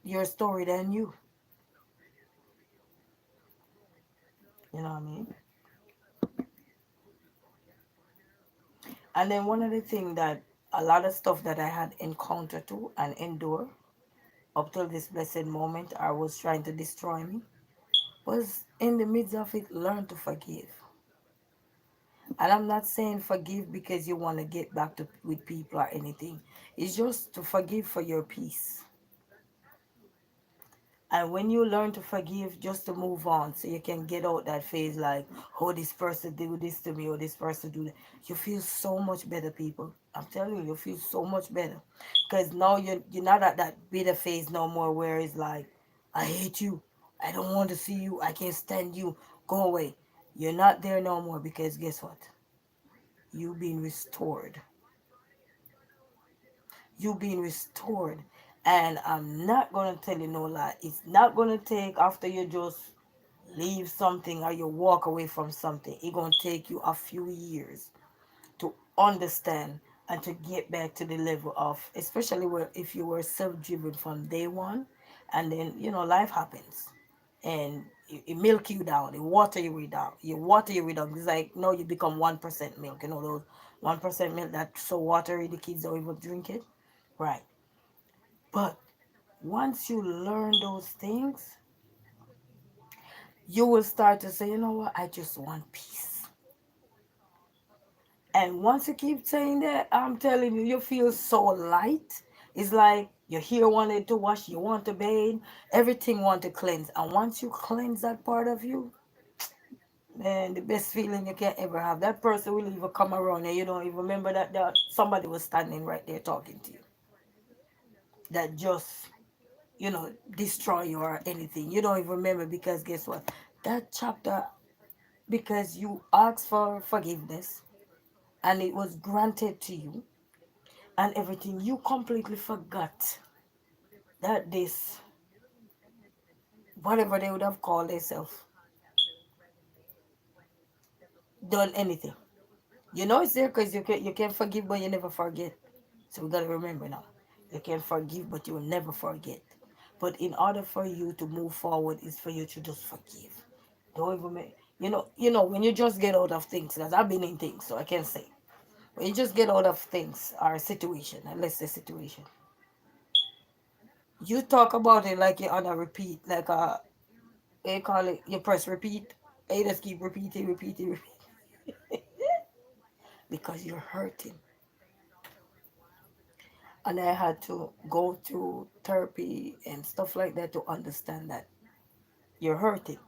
your story than you? You know what I mean? And then one of the things that a lot of stuff that I had encountered to and endure up till this blessed moment, I was trying to destroy me, was in the midst of it, learn to forgive. And I'm not saying forgive because you want to get back to with people or anything. It's just to forgive for your peace. And when you learn to forgive, just to move on, so you can get out that phase like, oh, this person do this to me, or this person do that. You feel so much better, people. I'm telling you, you feel so much better. Because now you're not at that bitter phase no more where it's like, I hate you. I don't want to see you. I can't stand you. Go away. You're not there no more because guess what? You've been restored. You being restored. And I'm not gonna tell you no lie. It's not gonna take after you just leave something or you walk away from something. It's gonna take you a few years to understand and to get back to the level of, especially where if you were self-driven from day one, and then life happens. and it milk you down, it water you way down, you water you way down. It's like no, you become 1% milk. You know those 1% milk that's so watery the kids don't even drink it, right? But once you learn those things, you will start to say, you know what, I just want peace. And once you keep saying that, I'm telling you, you feel so light. It's like your hair wanted to wash, you want to bathe, everything want to cleanse. And once you cleanse that part of you, man, the best feeling you can ever have. That person will even come around and you don't even remember that somebody was standing right there talking to you. That just, destroy you or anything. You don't even remember because guess what? That chapter, because you asked for forgiveness and it was granted to you and everything, you completely forgot that this, whatever they would have called themselves, done anything. You know it's there because you can forgive, but you never forget. So we gotta remember now. You can forgive, but you will never forget. But in order for you to move forward, is for you to just forgive. Don't even make, when you just get out of things, because I've been in things, so I can say. When you just get out of things or a situation, and let's say situation, you talk about it like you're on a repeat, like they call it, you press repeat, and you just keep repeating, repeating, repeating, because you're hurting. And I had to go through therapy and stuff like that to understand that you're hurting.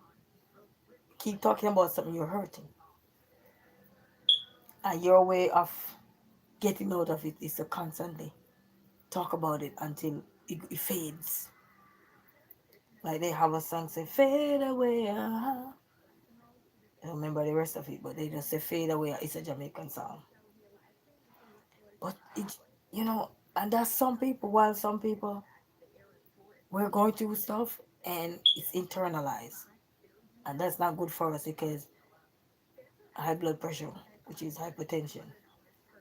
Keep talking about something you're hurting. And your way of getting out of it is to constantly talk about it until it fades. Like they have a song say, fade away. I don't remember the rest of it, but they just say fade away. It's a Jamaican song. But and that's some people, while some people we're going through stuff and it's internalized. And that's not good for us because high blood pressure, which is hypertension.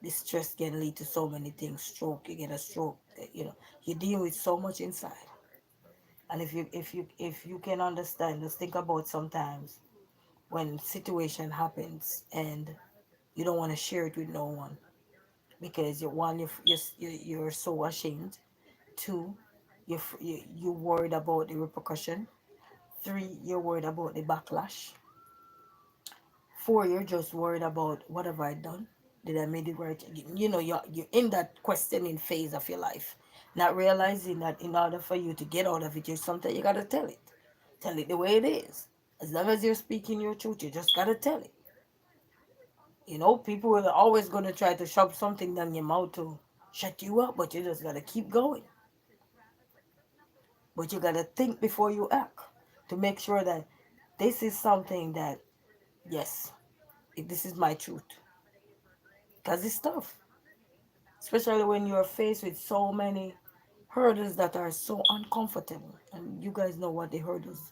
This stress can lead to so many things. Stroke, you get a stroke. You deal with so much inside. And if you can understand, just think about sometimes when situation happens and you don't want to share it with no one because you're so ashamed. Two, you worried about the repercussion. Three, you're worried about the backlash. Four, you're just worried about what have I done? Did I make it right? You're in that questioning phase of your life, not realizing that in order for you to get out of it, you sometimes you gotta tell it. Tell it the way it is. As long as you're speaking your truth, you just gotta tell it. People are always gonna try to shove something down your mouth to shut you up, but you just gotta keep going. But you gotta think before you act to make sure that this is something that, yes, if this is my truth. Because it's tough, especially when you're faced with so many hurdles that are so uncomfortable. And you guys know what the hurdles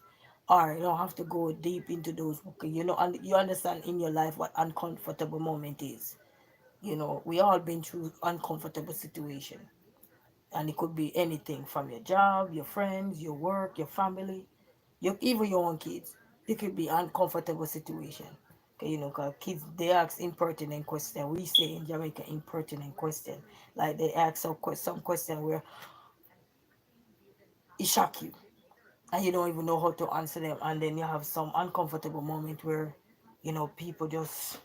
are. You don't have to go deep into those. Okay, and you understand in your life what uncomfortable moment is. We all been through uncomfortable situation, and it could be anything from your job, your friends, your work, your family, even your own kids. It could be uncomfortable situation. Okay, 'cause kids they ask impertinent question. We say in Jamaica impertinent question. Like they ask some question where it shock you and you don't even know how to answer them, and then you have some uncomfortable moment where people just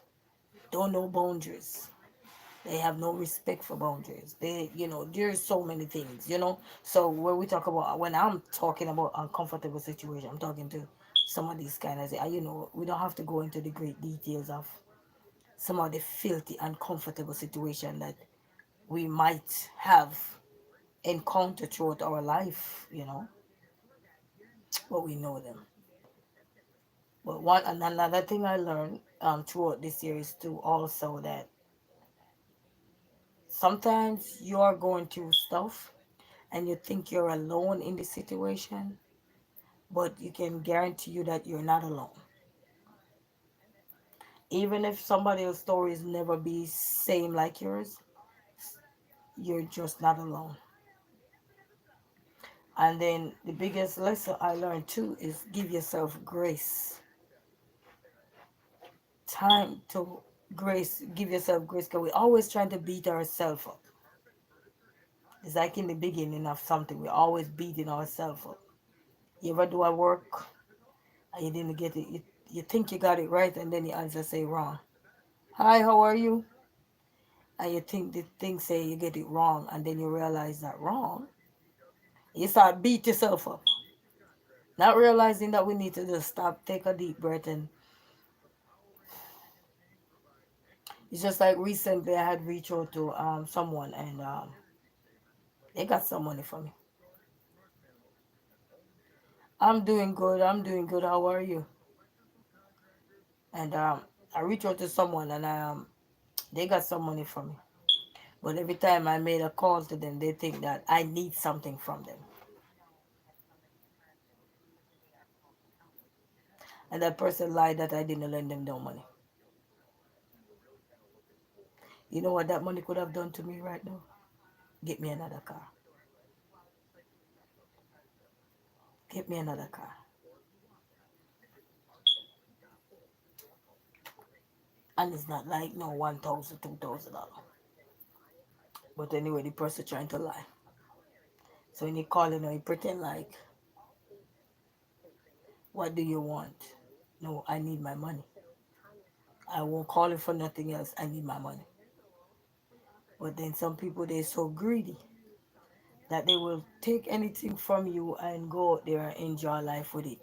don't know boundaries. They have no respect for boundaries. There's so many things. So when we talk about, when I'm talking about uncomfortable situation, I'm talking to some of these kind of, we don't have to go into the great details of some of the filthy, uncomfortable situation that we might have encountered throughout our life, but we know them. But one and another thing I learned throughout this series too, also that sometimes you are going through stuff and you think you're alone in the situation, but you can guarantee you that you're not alone. Even if somebody else's stories never be same like yours, you're just not alone. And then the biggest lesson I learned too is give yourself grace. Time to grace, give yourself grace, because we're always trying to beat ourselves up. It's like in the beginning of something, we're always beating ourselves up. You ever do a work and you didn't get it? You think you got it right, and then the answer say wrong. Hi, how are you? And you think the thing say you get it wrong, and then you realize that wrong. You start beat yourself up, not realizing that we need to just stop, take a deep breath, and it's just like recently I had reached out to someone, and they got some money for me. I'm doing good. I'm doing good. How are you? And I reached out to someone, and they got some money from me. But every time I made a call to them, they think that I need something from them. And that person lied that I didn't lend them no money. You know what that money could have done to me right now? Get me another car. Get me another car. And it's not like no $1,000, $2,000. But anyway, the person trying to lie. So when you call him, you pretend like, what do you want? No, I need my money. I won't call you for nothing else. I need my money. But then some people, they're so greedy that they will take anything from you and go out there and enjoy life with it.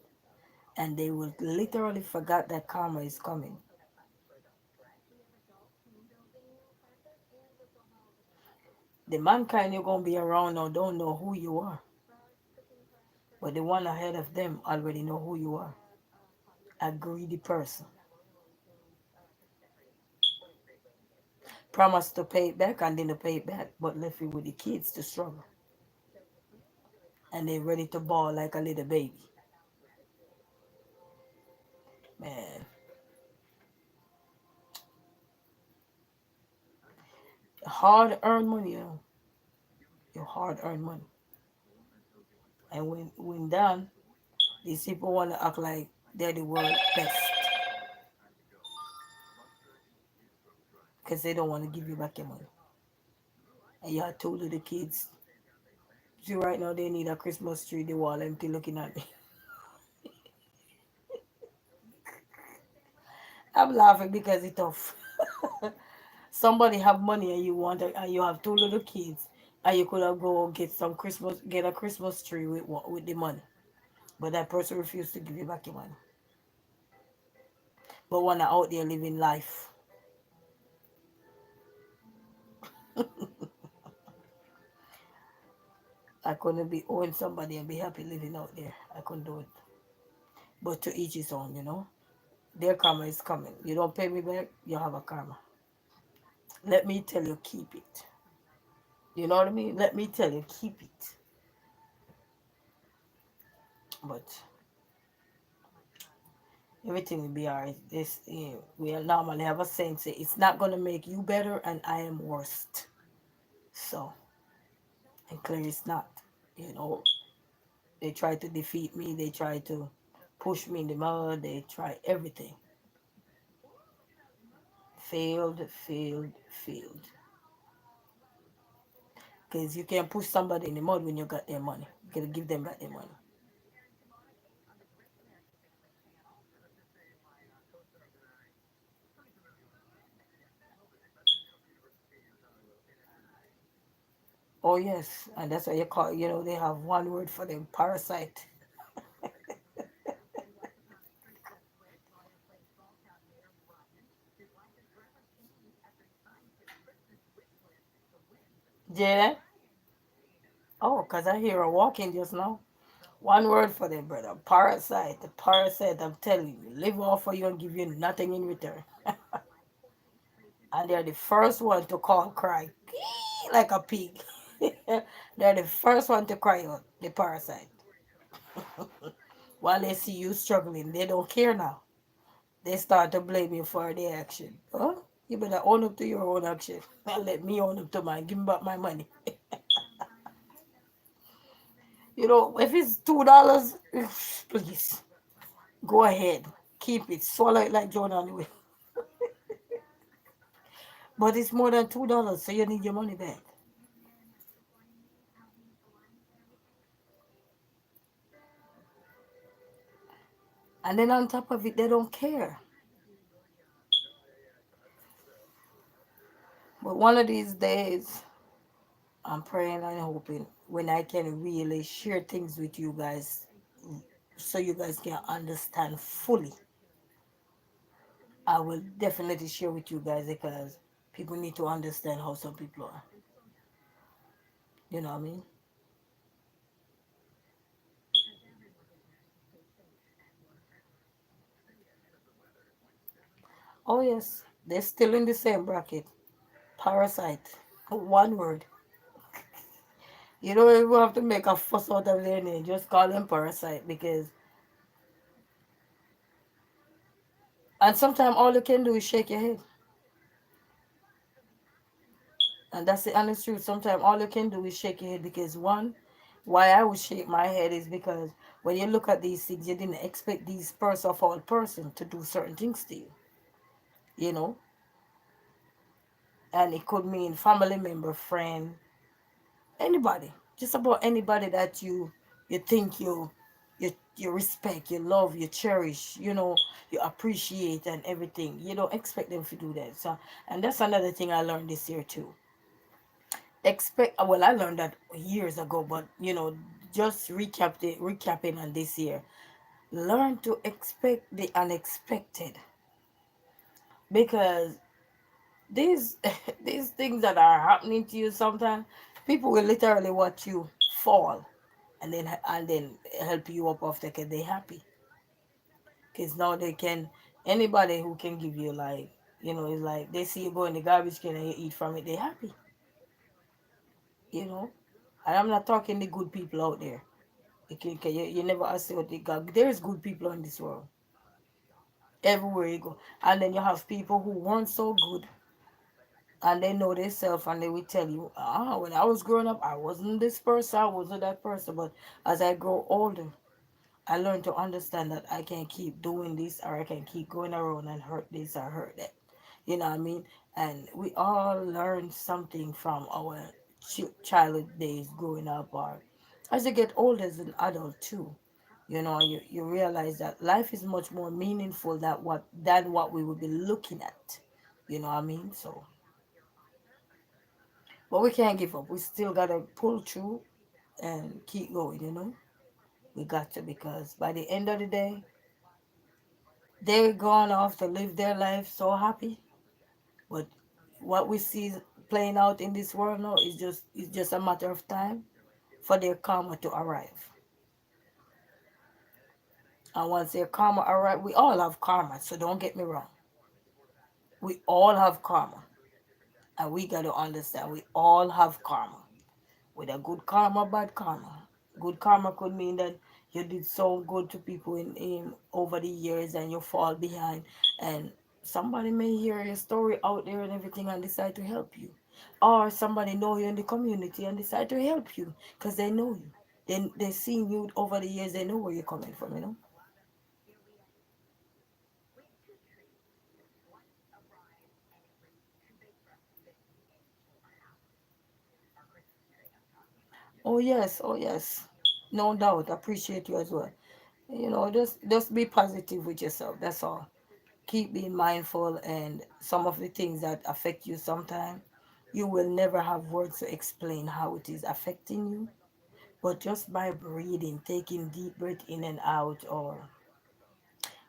And they will literally forget that karma is coming. The mankind you're going to be around now don't know who you are. But the one ahead of them already know who you are. A greedy person. Promise to pay it back and didn't pay it back, but left you with the kids to struggle. And they're ready to bawl like a little baby. Man, hard earned money, you know. Your hard earned money. And when done, these people want to act like they're the world best because they don't want to give you back your money. And you have two little kids. See, right now they need a Christmas tree, the wall empty looking at me. I'm laughing because it's tough. Somebody have money and and you have two little kids and you could have go get a Christmas tree with the money. But that person refused to give you back your money. But wanna out there living life. I couldn't be owing somebody and be happy living out there. I couldn't do it. But to each his own, you know. Their karma is coming. You don't pay me back, you have a karma. Let me tell you, keep it. You know what I mean? Let me tell you, keep it. But everything will be alright. We normally have a saying, say, it's not gonna make you better, and I am worst. So, and clearly it's not. You know, they try to defeat me. They try to push me in the mud. They try everything. Failed, failed, failed. Because you can't push somebody in the mud when you got their money. You gotta give them back their money. Oh yes, and that's why you call. You know, they have one word for them: parasite. Jada. Oh, cause I hear her walking just now. One word for them, brother: parasite. The parasite. I'm telling you, live off for you and give you nothing in return. And they're the first one to call cry like a pig. They're the first one to cry out. The parasite. While they see you struggling, they don't care now. They start to blame you for their action. Huh? You better own up to your own action and let me own up to mine. Give me back my money. You know, if it's $2, please go ahead, keep it, swallow it like Jordan will. But it's more than $2, so you need your money back. And then on top of it, they don't care. But one of these days, I'm praying and hoping when I can really share things with you guys so you guys can understand fully. I will definitely share with you guys because people need to understand how some people are. You know what I mean? Oh, yes, they're still in the same bracket. Parasite. One word. You don't even have to make a fuss out of their name. Just call them parasite because, and sometimes all you can do is shake your head. And that's the honest truth. Sometimes all you can do is shake your head because one, why I would shake my head is because when you look at these things, you didn't expect these person of all person to do certain things to you, you know? And it could mean family member, friend, anybody. Just about anybody that you think you respect, you love, you cherish, you appreciate and everything. You don't expect them to do that. So and that's another thing I learned this year too. Well, I learned that years ago, but just recapping on this year. Learn to expect the unexpected because these these things that are happening to you sometimes, people will literally watch you fall and then help you up after because they happy because now they can anybody who can give you like it's like they see you go in the garbage can and you eat from it, they happy, you know and I'm not talking the good people out there. You never ask what they got. There's good people in this world everywhere you go, and then you have people who weren't so good and they know themselves and they will tell you, when I was growing up I wasn't this person, I wasn't that person, but as I grow older I learned to understand that I can keep doing this or I can keep going around and hurt this or hurt that. You know what I mean? And we all learn something from our childhood days growing up, or as you get older as an adult too. You realize that life is much more meaningful than what we would be looking at. You know what I mean? So, but we can't give up. We still gotta pull through and keep going. We got to, because by the end of the day, they're gone off to live their life so happy. But what we see playing out in this world now is just a matter of time for their karma to arrive. And once their karma arrive, we all have karma, so don't get me wrong. We all have karma. And we gotta understand we all have karma. With a good karma, bad karma. Good karma could mean that you did so good to people in over the years and you fall behind, and somebody may hear your story out there and everything and decide to help you, or somebody know you in the community and decide to help you because they know you. They seen you over the years, they know where you're coming from. Oh yes, oh yes, no doubt. Appreciate you as well. Just be positive with yourself, that's all. Keep being mindful, and some of the things that affect you sometimes you will never have words to explain how it is affecting you, but just by breathing, taking deep breath in and out, or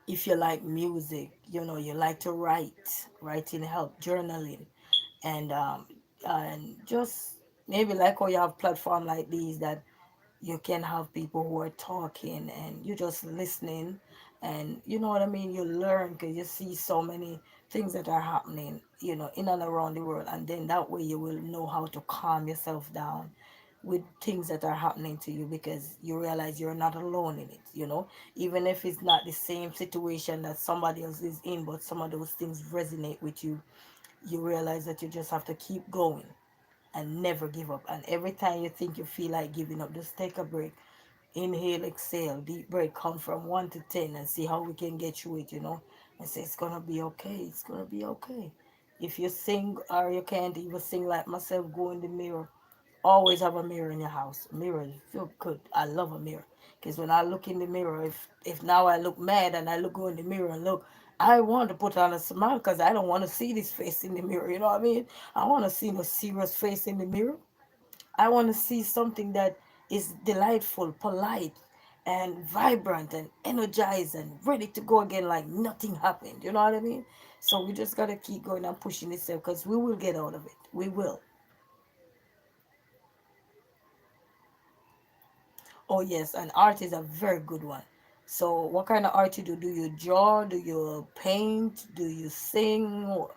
if you like music, you like to writing help, journaling, and just maybe like how you have platform like these that you can have people who are talking and you just listening, and you know what I mean, you learn because you see so many things that are happening in and around the world, and then that way you will know how to calm yourself down with things that are happening to you, because you realize you're not alone in it. Even if it's not the same situation that somebody else is in, but some of those things resonate with you. You realize that you just have to keep going and never give up. And every time you think you feel like giving up, just take a break. Inhale, exhale, deep breath, count from 1 to 10 and see how we can get through it, and say it's gonna be okay, it's gonna be okay. If you sing or you can't even sing like myself, go in the mirror. Always have a mirror in your house. Mirror feel good. I love a mirror because when I look in the mirror, if now I look mad and I look go in the mirror and look, I want to put on a smile because I don't want to see this face in the mirror. You know what I mean? I want to see no serious face in the mirror. I want to see something that is delightful, polite, and vibrant and energized and ready to go again like nothing happened. You know what I mean? So we just gotta keep going and pushing itself because we will get out of it. We will. Oh yes, and art is a very good one. So what kind of art you do? Do you draw? Do you paint? Do you sing or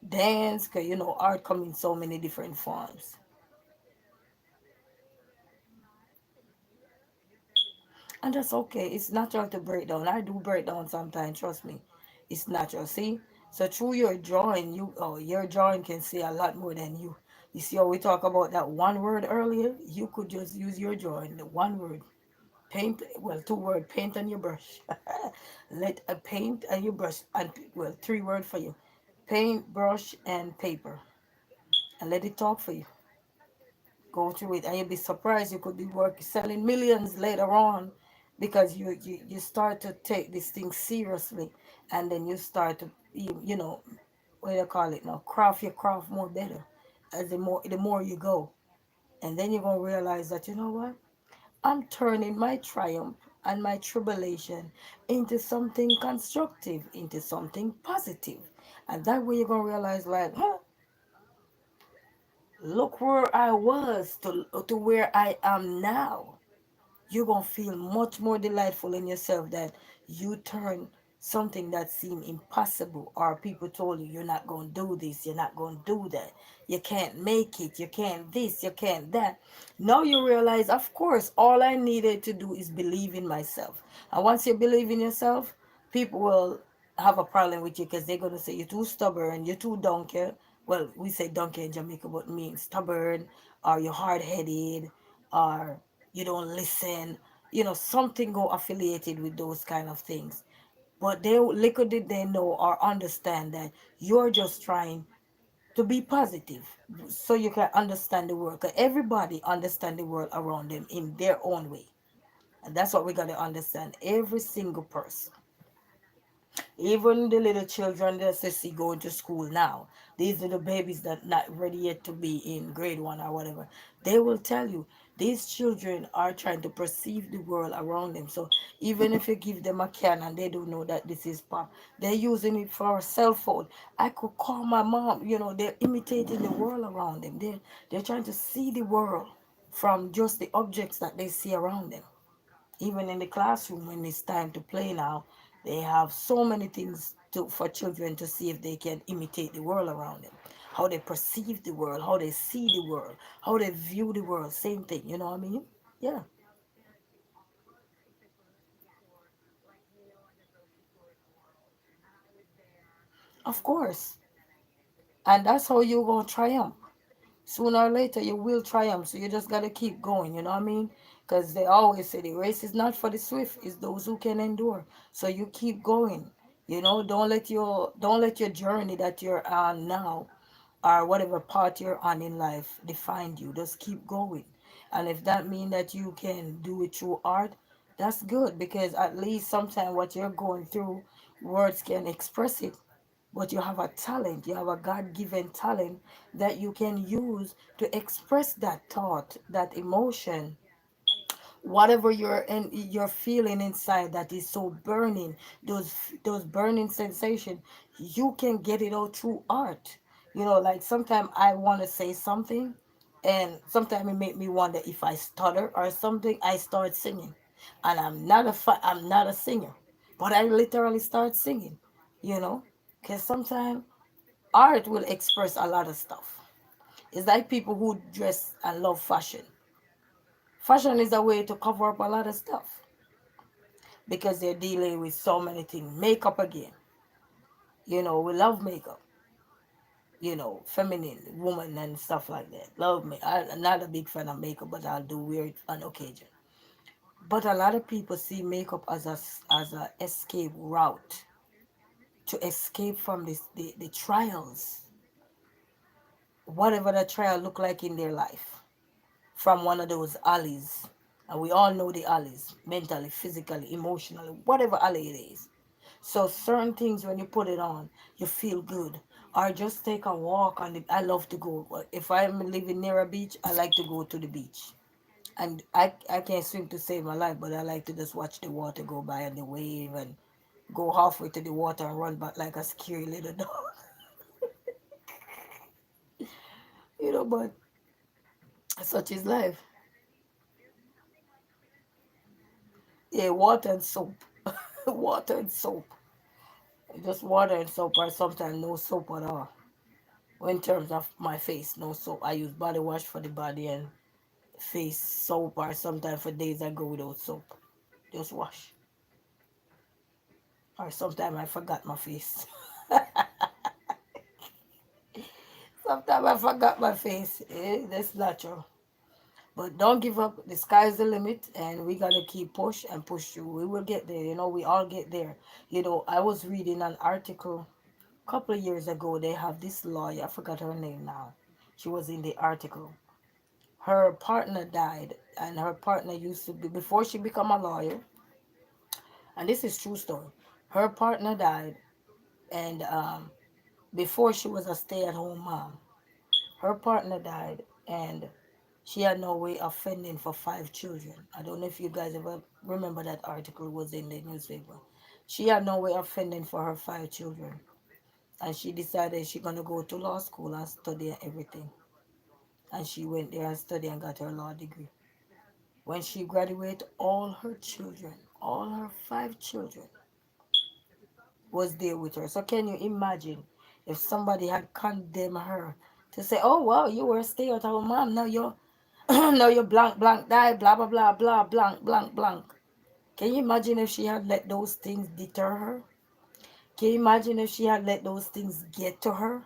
dance? Cause art come in so many different forms. And that's okay. It's natural to break down. I do break down sometimes, trust me. It's natural. See? So through your drawing, your drawing can say a lot more than you. You see how we talk about that one word earlier? You could just use your drawing, the one word. Paint, well, two-word, paint on your brush. Let a paint and your brush, and well, three-word for you. Paint, brush, and paper. And let it talk for you. Go through it and you'll be surprised you could be selling millions later on because you start to take this thing seriously, and then you start to what do you call it now, craft your craft more better as the more you go, and then you're gonna realize that, you know what, I'm turning my triumph and my tribulation into something constructive, into something positive. And that way you're gonna realize, like, huh, look where I was to where I am now. You're going to feel much more delightful in yourself that you turn something that seemed impossible, or people told you you're not going to do this, you're not going to do that, you can't make it, you can't this, you can't that. Now you realize, of course, all I needed to do is believe in myself. And once you believe in yourself, people will have a problem with you because they're going to say you're too stubborn, you're too donkey. Well, we say donkey in Jamaica, but it means stubborn, or you're hard headed, or you don't listen. Something go affiliated with those kind of things. But they little did they know or understand that you're just trying to be positive so you can understand the world. 'Cause everybody understand the world around them in their own way. And that's what we got to understand. Every single person. Even the little children that they see going to school now, these little babies that not ready yet to be in grade one or whatever, they will tell you these children are trying to perceive the world around them. So even if you give them a can and they don't know that this is pop, they're using it for a cell phone. I could call my mom. They're imitating the world around them. They're trying to see the world from just the objects that they see around them. Even in the classroom, when it's time to play now, they have so many things for children to see if they can imitate the world around them, how they perceive the world, how they see the world, how they view the world. Same thing, you know what I mean? Yeah, of course. And that's how you're going to triumph. Sooner or later, you will triumph. So you just got to keep going, you know what I mean? Because they always say the race is not for the swift, it's those who can endure. So you keep going. Don't let your journey that you're on now, or whatever part you're on in life, define you. Just keep going. And if that means that you can do it through art, that's good, because at least sometimes what you're going through, words can express it. But you have a talent, you have a God-given talent that you can use to express that thought, that emotion, whatever you're feeling inside that is so burning, those burning sensation. You can get it out through art. Like sometimes I want to say something, and sometimes it make me wonder if I stutter or something. I start singing, and I'm not a singer, but I literally start singing, you know because sometimes art will express a lot of stuff. It's like people who dress and love fashion. Fashion is a way to cover up a lot of stuff because they're dealing with so many things. Makeup again. We love makeup. Feminine, woman, and stuff like that. Love me. I'm not a big fan of makeup, but I'll do wear it on occasion. But a lot of people see makeup as a escape route to escape from the trials, whatever the trial look like in their life, from one of those alleys. And we all know the alleys, mentally, physically, emotionally, whatever alley it is. So certain things when you put it on, you feel good. Or just take a walk on the. I love to go. If I'm living near a beach, I like to go to the beach. And I can't swim to save my life, but I like to just watch the water go by and the wave and go halfway to the water and run back like a scary little dog. But such is life. Yeah, water and soap. Water and soap. Just water and soap, or sometimes no soap at all. Well, in terms of my face, no soap. I use body wash for the body and face soap, or sometimes for days I go without soap. Just wash. Or sometimes I forgot my face. Sometimes I forgot my face. That's natural. But don't give up. The sky's the limit, and we gotta keep push and push through. We will get there. We all get there. I was reading an article a couple of years ago. They have this lawyer. I forgot her name now. She was in the article. Her partner died, and her partner used to be before she became a lawyer. And this is true story. Her partner died, and before she was a stay-at-home mom. Her partner died, and she had no way of fending for five children. I don't know if you guys ever remember that article was in the newspaper. She had no way of fending for her five children, and she decided she gonna go to law school and study everything. And she went there and studied and got her law degree. When she graduated, all her five children, was there with her. So can you imagine if somebody had condemned her to say, "Oh well, you were a stay-at-home mom. Now you're now you're blank blank die, blah blah blah blah blank blank blank." Can you imagine if she had let those things deter her? Can you imagine if she had let those things get to her?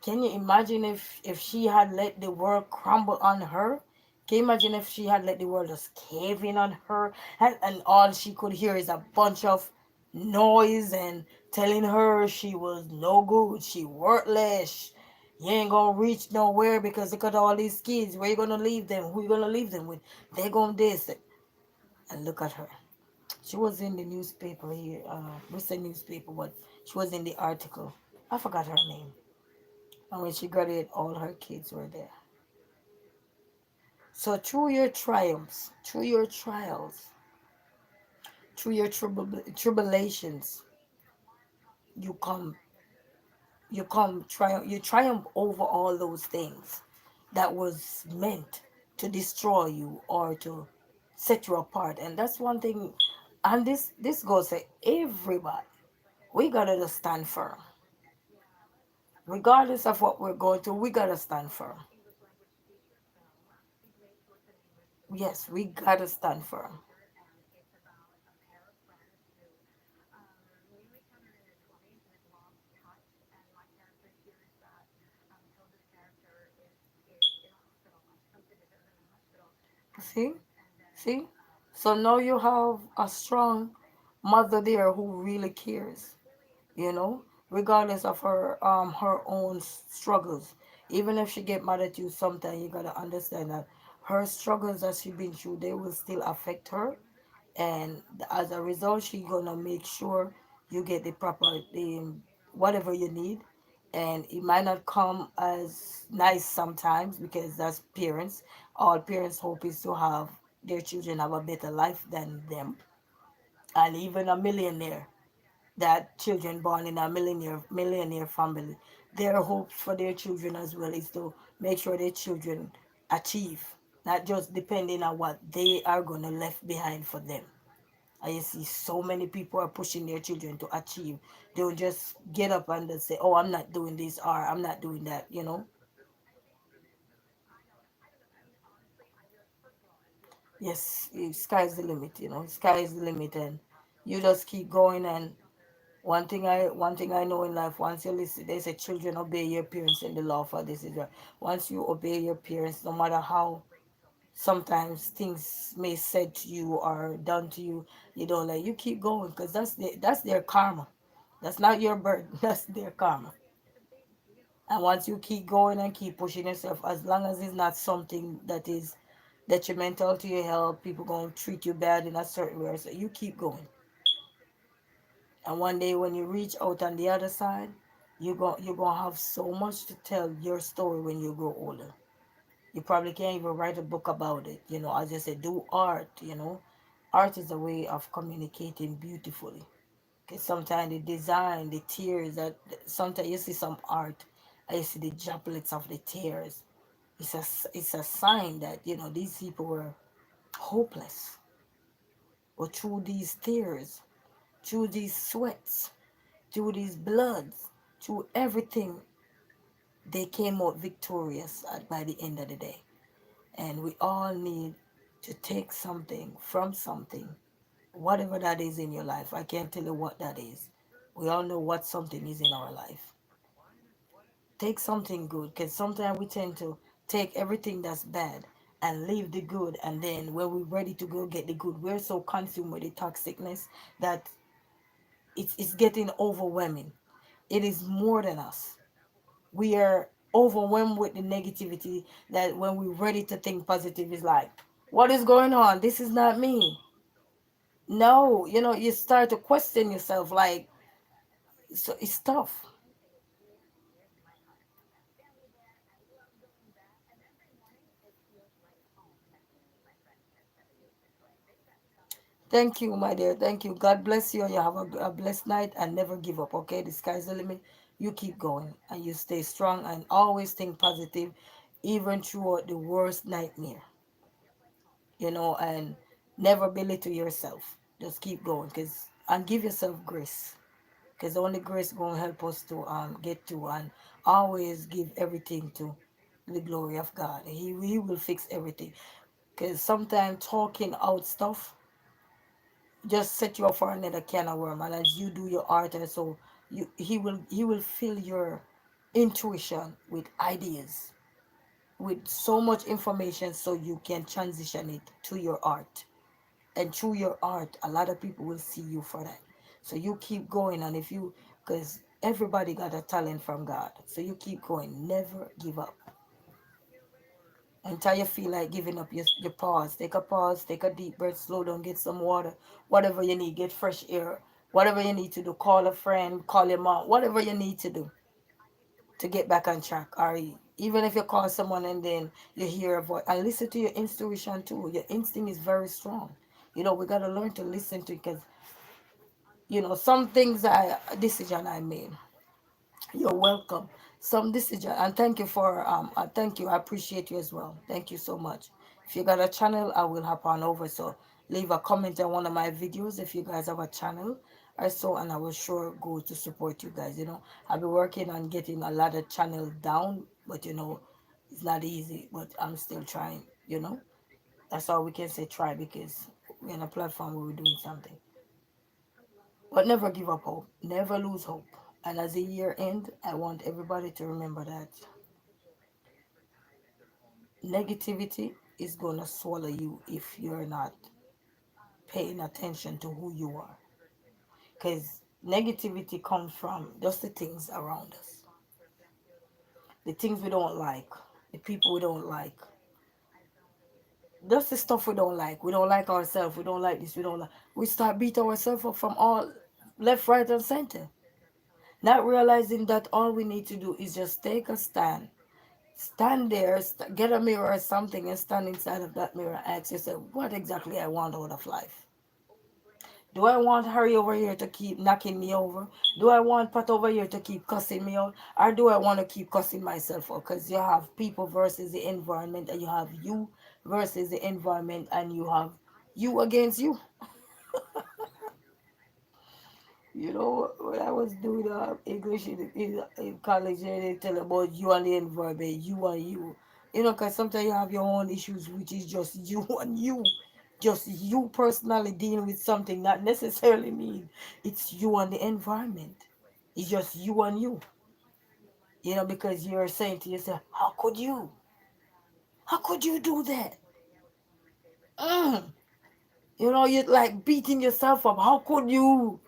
Can you imagine if she had let the world crumble on her? Can you imagine if she had let the world just cave in on her, and all she could hear is a bunch of noise and telling her she was no good, she worthless, you ain't gonna reach nowhere because look at all these kids. Where you gonna leave them? Who you gonna leave them with? They gonna this. And look at her. She was in the newspaper here. We say newspaper, but she was in the article. I forgot her name. And when she graduated, all her kids were there. So through your triumphs, through your trials, through your tribulations, you come, you triumph over all those things that was meant to destroy you or to set you apart. And that's one thing. And this goes for everybody. We gotta just stand firm, regardless of what we're going through. We gotta stand firm. Yes, we gotta stand firm. See? See? So now you have a strong mother there who really cares, regardless of her own struggles. Even if she get mad at you sometimes, you gotta understand that her struggles that she been through, they will still affect her, and as a result she gonna make sure you get the whatever you need. And it might not come as nice sometimes because that's parents. All parents hope is to have their children have a better life than them. And even a millionaire, that children born in a millionaire family, their hopes for their children as well is to make sure their children achieve, not just depending on what they are gonna left behind for them. And you see so many people are pushing their children to achieve. They'll just get up and they'll say, "Oh, I'm not doing this," or "I'm not doing that." Yes, sky's the limit. Sky is the limit, and you just keep going. And one thing I know in life, once you listen, they say children obey your parents in the law for this is right. Once you obey your parents, no matter how Sometimes things may said to you or done to you, you don't like, you keep going, because that's their karma. That's not your burden. That's their karma. And once you keep going and keep pushing yourself, as long as it's not something that is detrimental to your health, people gonna treat you bad in a certain way, so you keep going. And one day when you reach out on the other side, you're gonna have so much to tell your story when you grow older. You probably can't even write a book about it. As I said, do art. Art is a way of communicating beautifully. Because sometimes the design, the tears, that sometimes you see some art, I see the droplets of the tears. It's a sign that, these people were hopeless. But through these tears, through these sweats, through these bloods, through everything, they came out victorious by the end of the day. And we all need to take something from something, whatever that is in your life. I can't tell you what that is. We all know what something is in our life. Take something good, because sometimes we tend to take everything that's bad and leave the good, and then when we're ready to go get the good, we're so consumed with the toxicness that it's getting overwhelming. It is more than us. We are overwhelmed with the negativity, that when we're ready to think positive, is like, what is going on? This is not me. No, you start to question yourself, like, so it's tough. Thank you, my dear. Thank you. God bless you, and you have a blessed night, and never give up. Okay, the sky's the limit. You keep going, and you stay strong, and always think positive, even throughout the worst nightmare. And never belittle yourself. Just keep going, and give yourself grace, because only grace gonna help us to get to, and always give everything to the glory of God. He will fix everything. Because sometimes talking out stuff just set you up for another can of worm, and as you do your art, and so he will fill your intuition with ideas, with so much information, so you can transition it to your art. And through your art, a lot of people will see you for that. So you keep going, and if you because everybody got a talent from God, so you keep going, never give up. Until you feel like giving up, you pause, take a deep breath, slow down, get some water, whatever you need, get fresh air, whatever you need to do, call a friend, call your mom, whatever you need to do to get back on track. Or even if you call someone and then you hear a voice, and listen to your intuition too. Your instinct is very strong. We got to learn to listen to it, because some things I decision I made. You're welcome. Some decision, and thank you for thank you. I appreciate you as well. Thank you so much. If you got a channel, I will hop on over. So leave a comment on one of my videos if you guys have a channel or so, and I will sure go to support you guys. I've been working on getting a lot of channels down, but it's not easy. But I'm still trying. That's all we can say. Try, because we're in a platform where we're doing something. But never give up hope. Never lose hope. And as the year end, I want everybody to remember that negativity is going to swallow you if you're not paying attention to who you are. Because negativity comes from just the things around us, the things we don't like, the people we don't like, just the stuff we don't like. We don't like ourselves. We don't like this. We don't like. We start beat ourselves up from all left, right, and center. Not realizing that all we need to do is just take a stand. Stand there, get a mirror or something, and stand inside of that mirror and ask yourself, what exactly I want out of life? Do I want Harry over here to keep knocking me over? Do I want Pat over here to keep cussing me out? Or do I want to keep cussing myself out? Because you have people versus the environment, and you have you versus the environment, and you have you against you. When I was doing English in college, they tell about you and the environment, you and you. Because sometimes you have your own issues, which is just you and you. Just you personally dealing with something, not necessarily mean it's you and the environment. It's just you and you. Because you're saying to yourself, how could you? How could you do that? Mm. You know, you're like beating yourself up. How could you?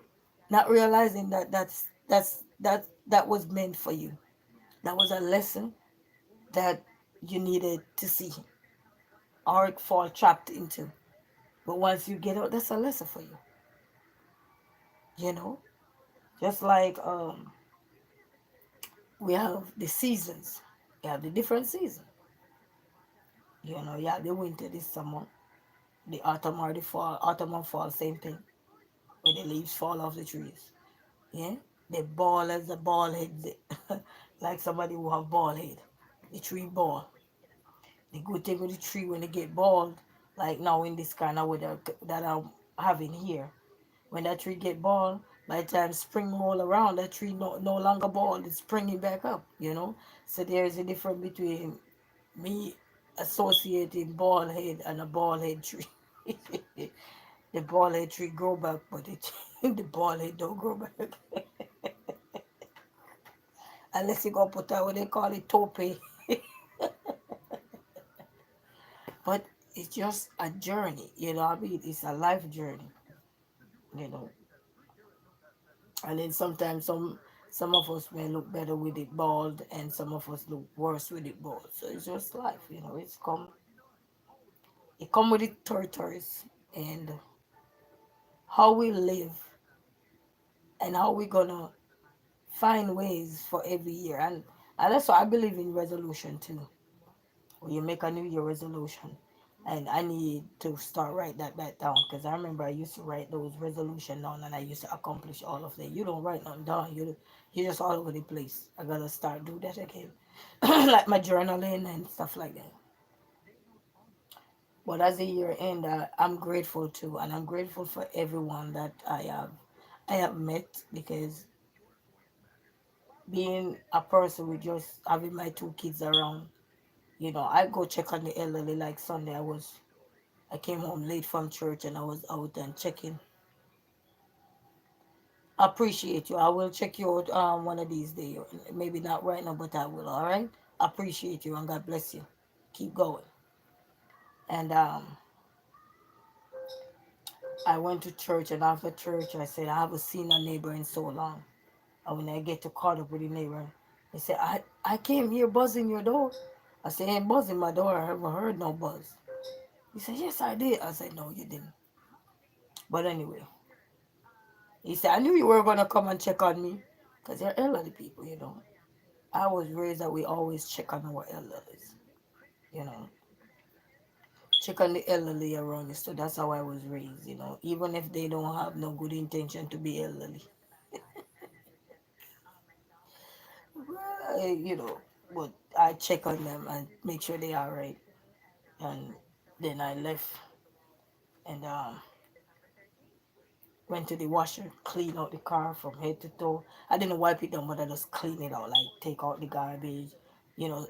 Not realizing that that was meant for you. That was a lesson that you needed to see or fall trapped into. But once you get out, that's a lesson for you. You know, just like we have the seasons. You have the different seasons. You know, you have the winter, the summer, the autumn or the fall. Autumn and fall, same thing. Where the leaves fall off the trees. Yeah, they ball as the ball head, like somebody who have ball head. The tree ball. The good thing with the tree when they get bald, like now in this kind of weather that I'm having here, when that tree get bald, by the time spring roll around, that tree no longer bald, it's springing back up, you know. So there's a difference between me associating bald head and a bald head tree. The bald head tree grow back, but the bald head don't grow back. Unless you go put out what they call it tope. But it's just a journey, you know what I mean? It's a life journey, you know. And then sometimes some of us may look better with it bald and some of us look worse with it bald. So it's just life, you know. It come with its territories and how we live and how we gonna find ways for every year. And that's why I believe in resolution too. When you make a new year resolution. And I need to start write that back down because I remember I used to write those resolution down and I used to accomplish all of them. You don't write nothing down. You're just all over the place. I gotta start do that again, like my journaling and stuff like that. But as the year end, I'm grateful too, and I'm grateful for everyone that I have met because being a person with just having my two kids around, I go check on the elderly. Like Sunday, I came home late from church and I was out and checking. Appreciate you. I will check you out one of these days. Maybe not right now, but I will. All right. Appreciate you and God bless you. Keep going. And I went to church and after church I said I haven't seen a neighbor in so long. And when I get to caught up with the neighbor, they said I came here buzzing your door. I said ain't buzzing my door. I haven't heard no buzz. He said yes I did. I said no you didn't. But anyway, he said I knew you were gonna come and check on me, cause they're elderly people, you know. I was raised that we always check on our elderlies, you know. Check on the elderly around you. So that's how I was raised, you know. Even if they don't have no good intention to be elderly, you know. But I check on them and make sure they are right. And then I left and went to the washer, clean out the car from head to toe. I didn't wipe it down, but I just clean it out, like take out the garbage,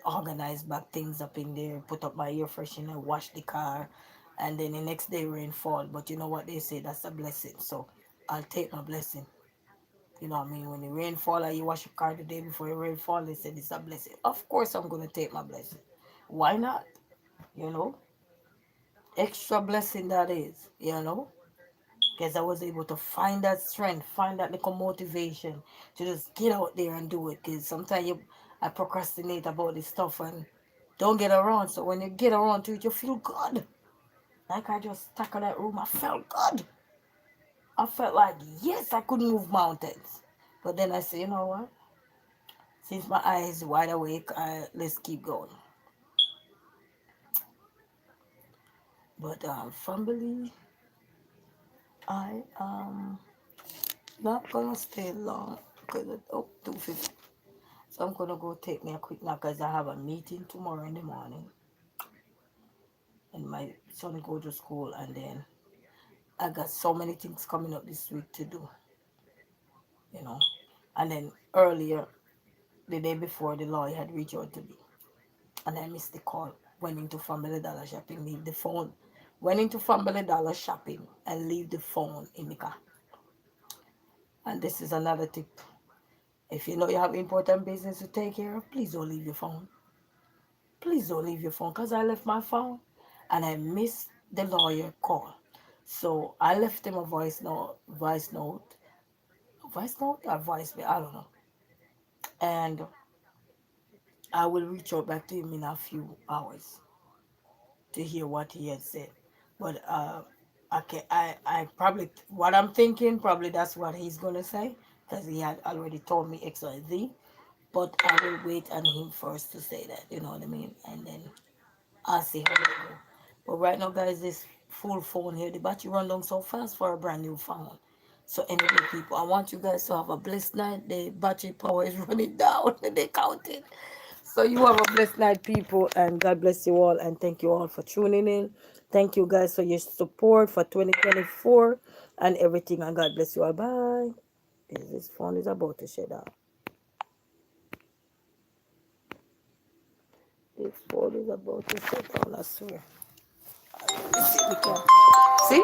organize back things up in there, put up my air freshener, wash the car, and then the next day rainfall. But you know what they say, that's a blessing. So I'll take my blessing. You know what I mean? When the rain fall and you wash your car the day before the rain fall, they said it's a blessing. Of course I'm gonna take my blessing. Why not? You know? Extra blessing that is, because I was able to find that strength, find that little motivation to just get out there and do it. Because sometimes I procrastinate about this stuff and don't get around. So when you get around to it, you feel good. Like I just stuck in that room, I felt good. I felt like, yes, I could move mountains. But then I said, you know what? Since my eyes wide awake, let's keep going. But family, I not gonna stay long because it's 2:50. So I'm gonna go take me a quick nap because I have a meeting tomorrow in the morning and my son go to school and then I got so many things coming up this week to do, you know. And then earlier, the day before, the lawyer had reached out to me and I missed the call. Went into Family Dollar shopping, leave the phone. Went into Family Dollar shopping and leave the phone in the car. And this is another tip. If you know you have important business to take care of, please don't leave your phone. Please don't leave your phone because I left my phone and I missed the lawyer called. So I left him a voice note or voicemail, I don't know. And I will reach out back to him in a few hours to hear what he had said. But I probably, what I'm thinking, probably that's what he's gonna say, because he had already told me X, Y, Z. But I will wait on him first to say that, you know what I mean? And then I'll see how it go. But right now, guys, this full phone here, the battery run down so fast for a brand new phone. So anyway, people, I want you guys to have a blessed night. The battery power is running down and they counted. So you have a blessed night, people, and God bless you all, and thank you all for tuning in. Thank you guys for your support for 2024 and everything, and God bless you all. Bye. This phone is about to shut down. This phone is about to shut down, I swear. Let me see if we can. See?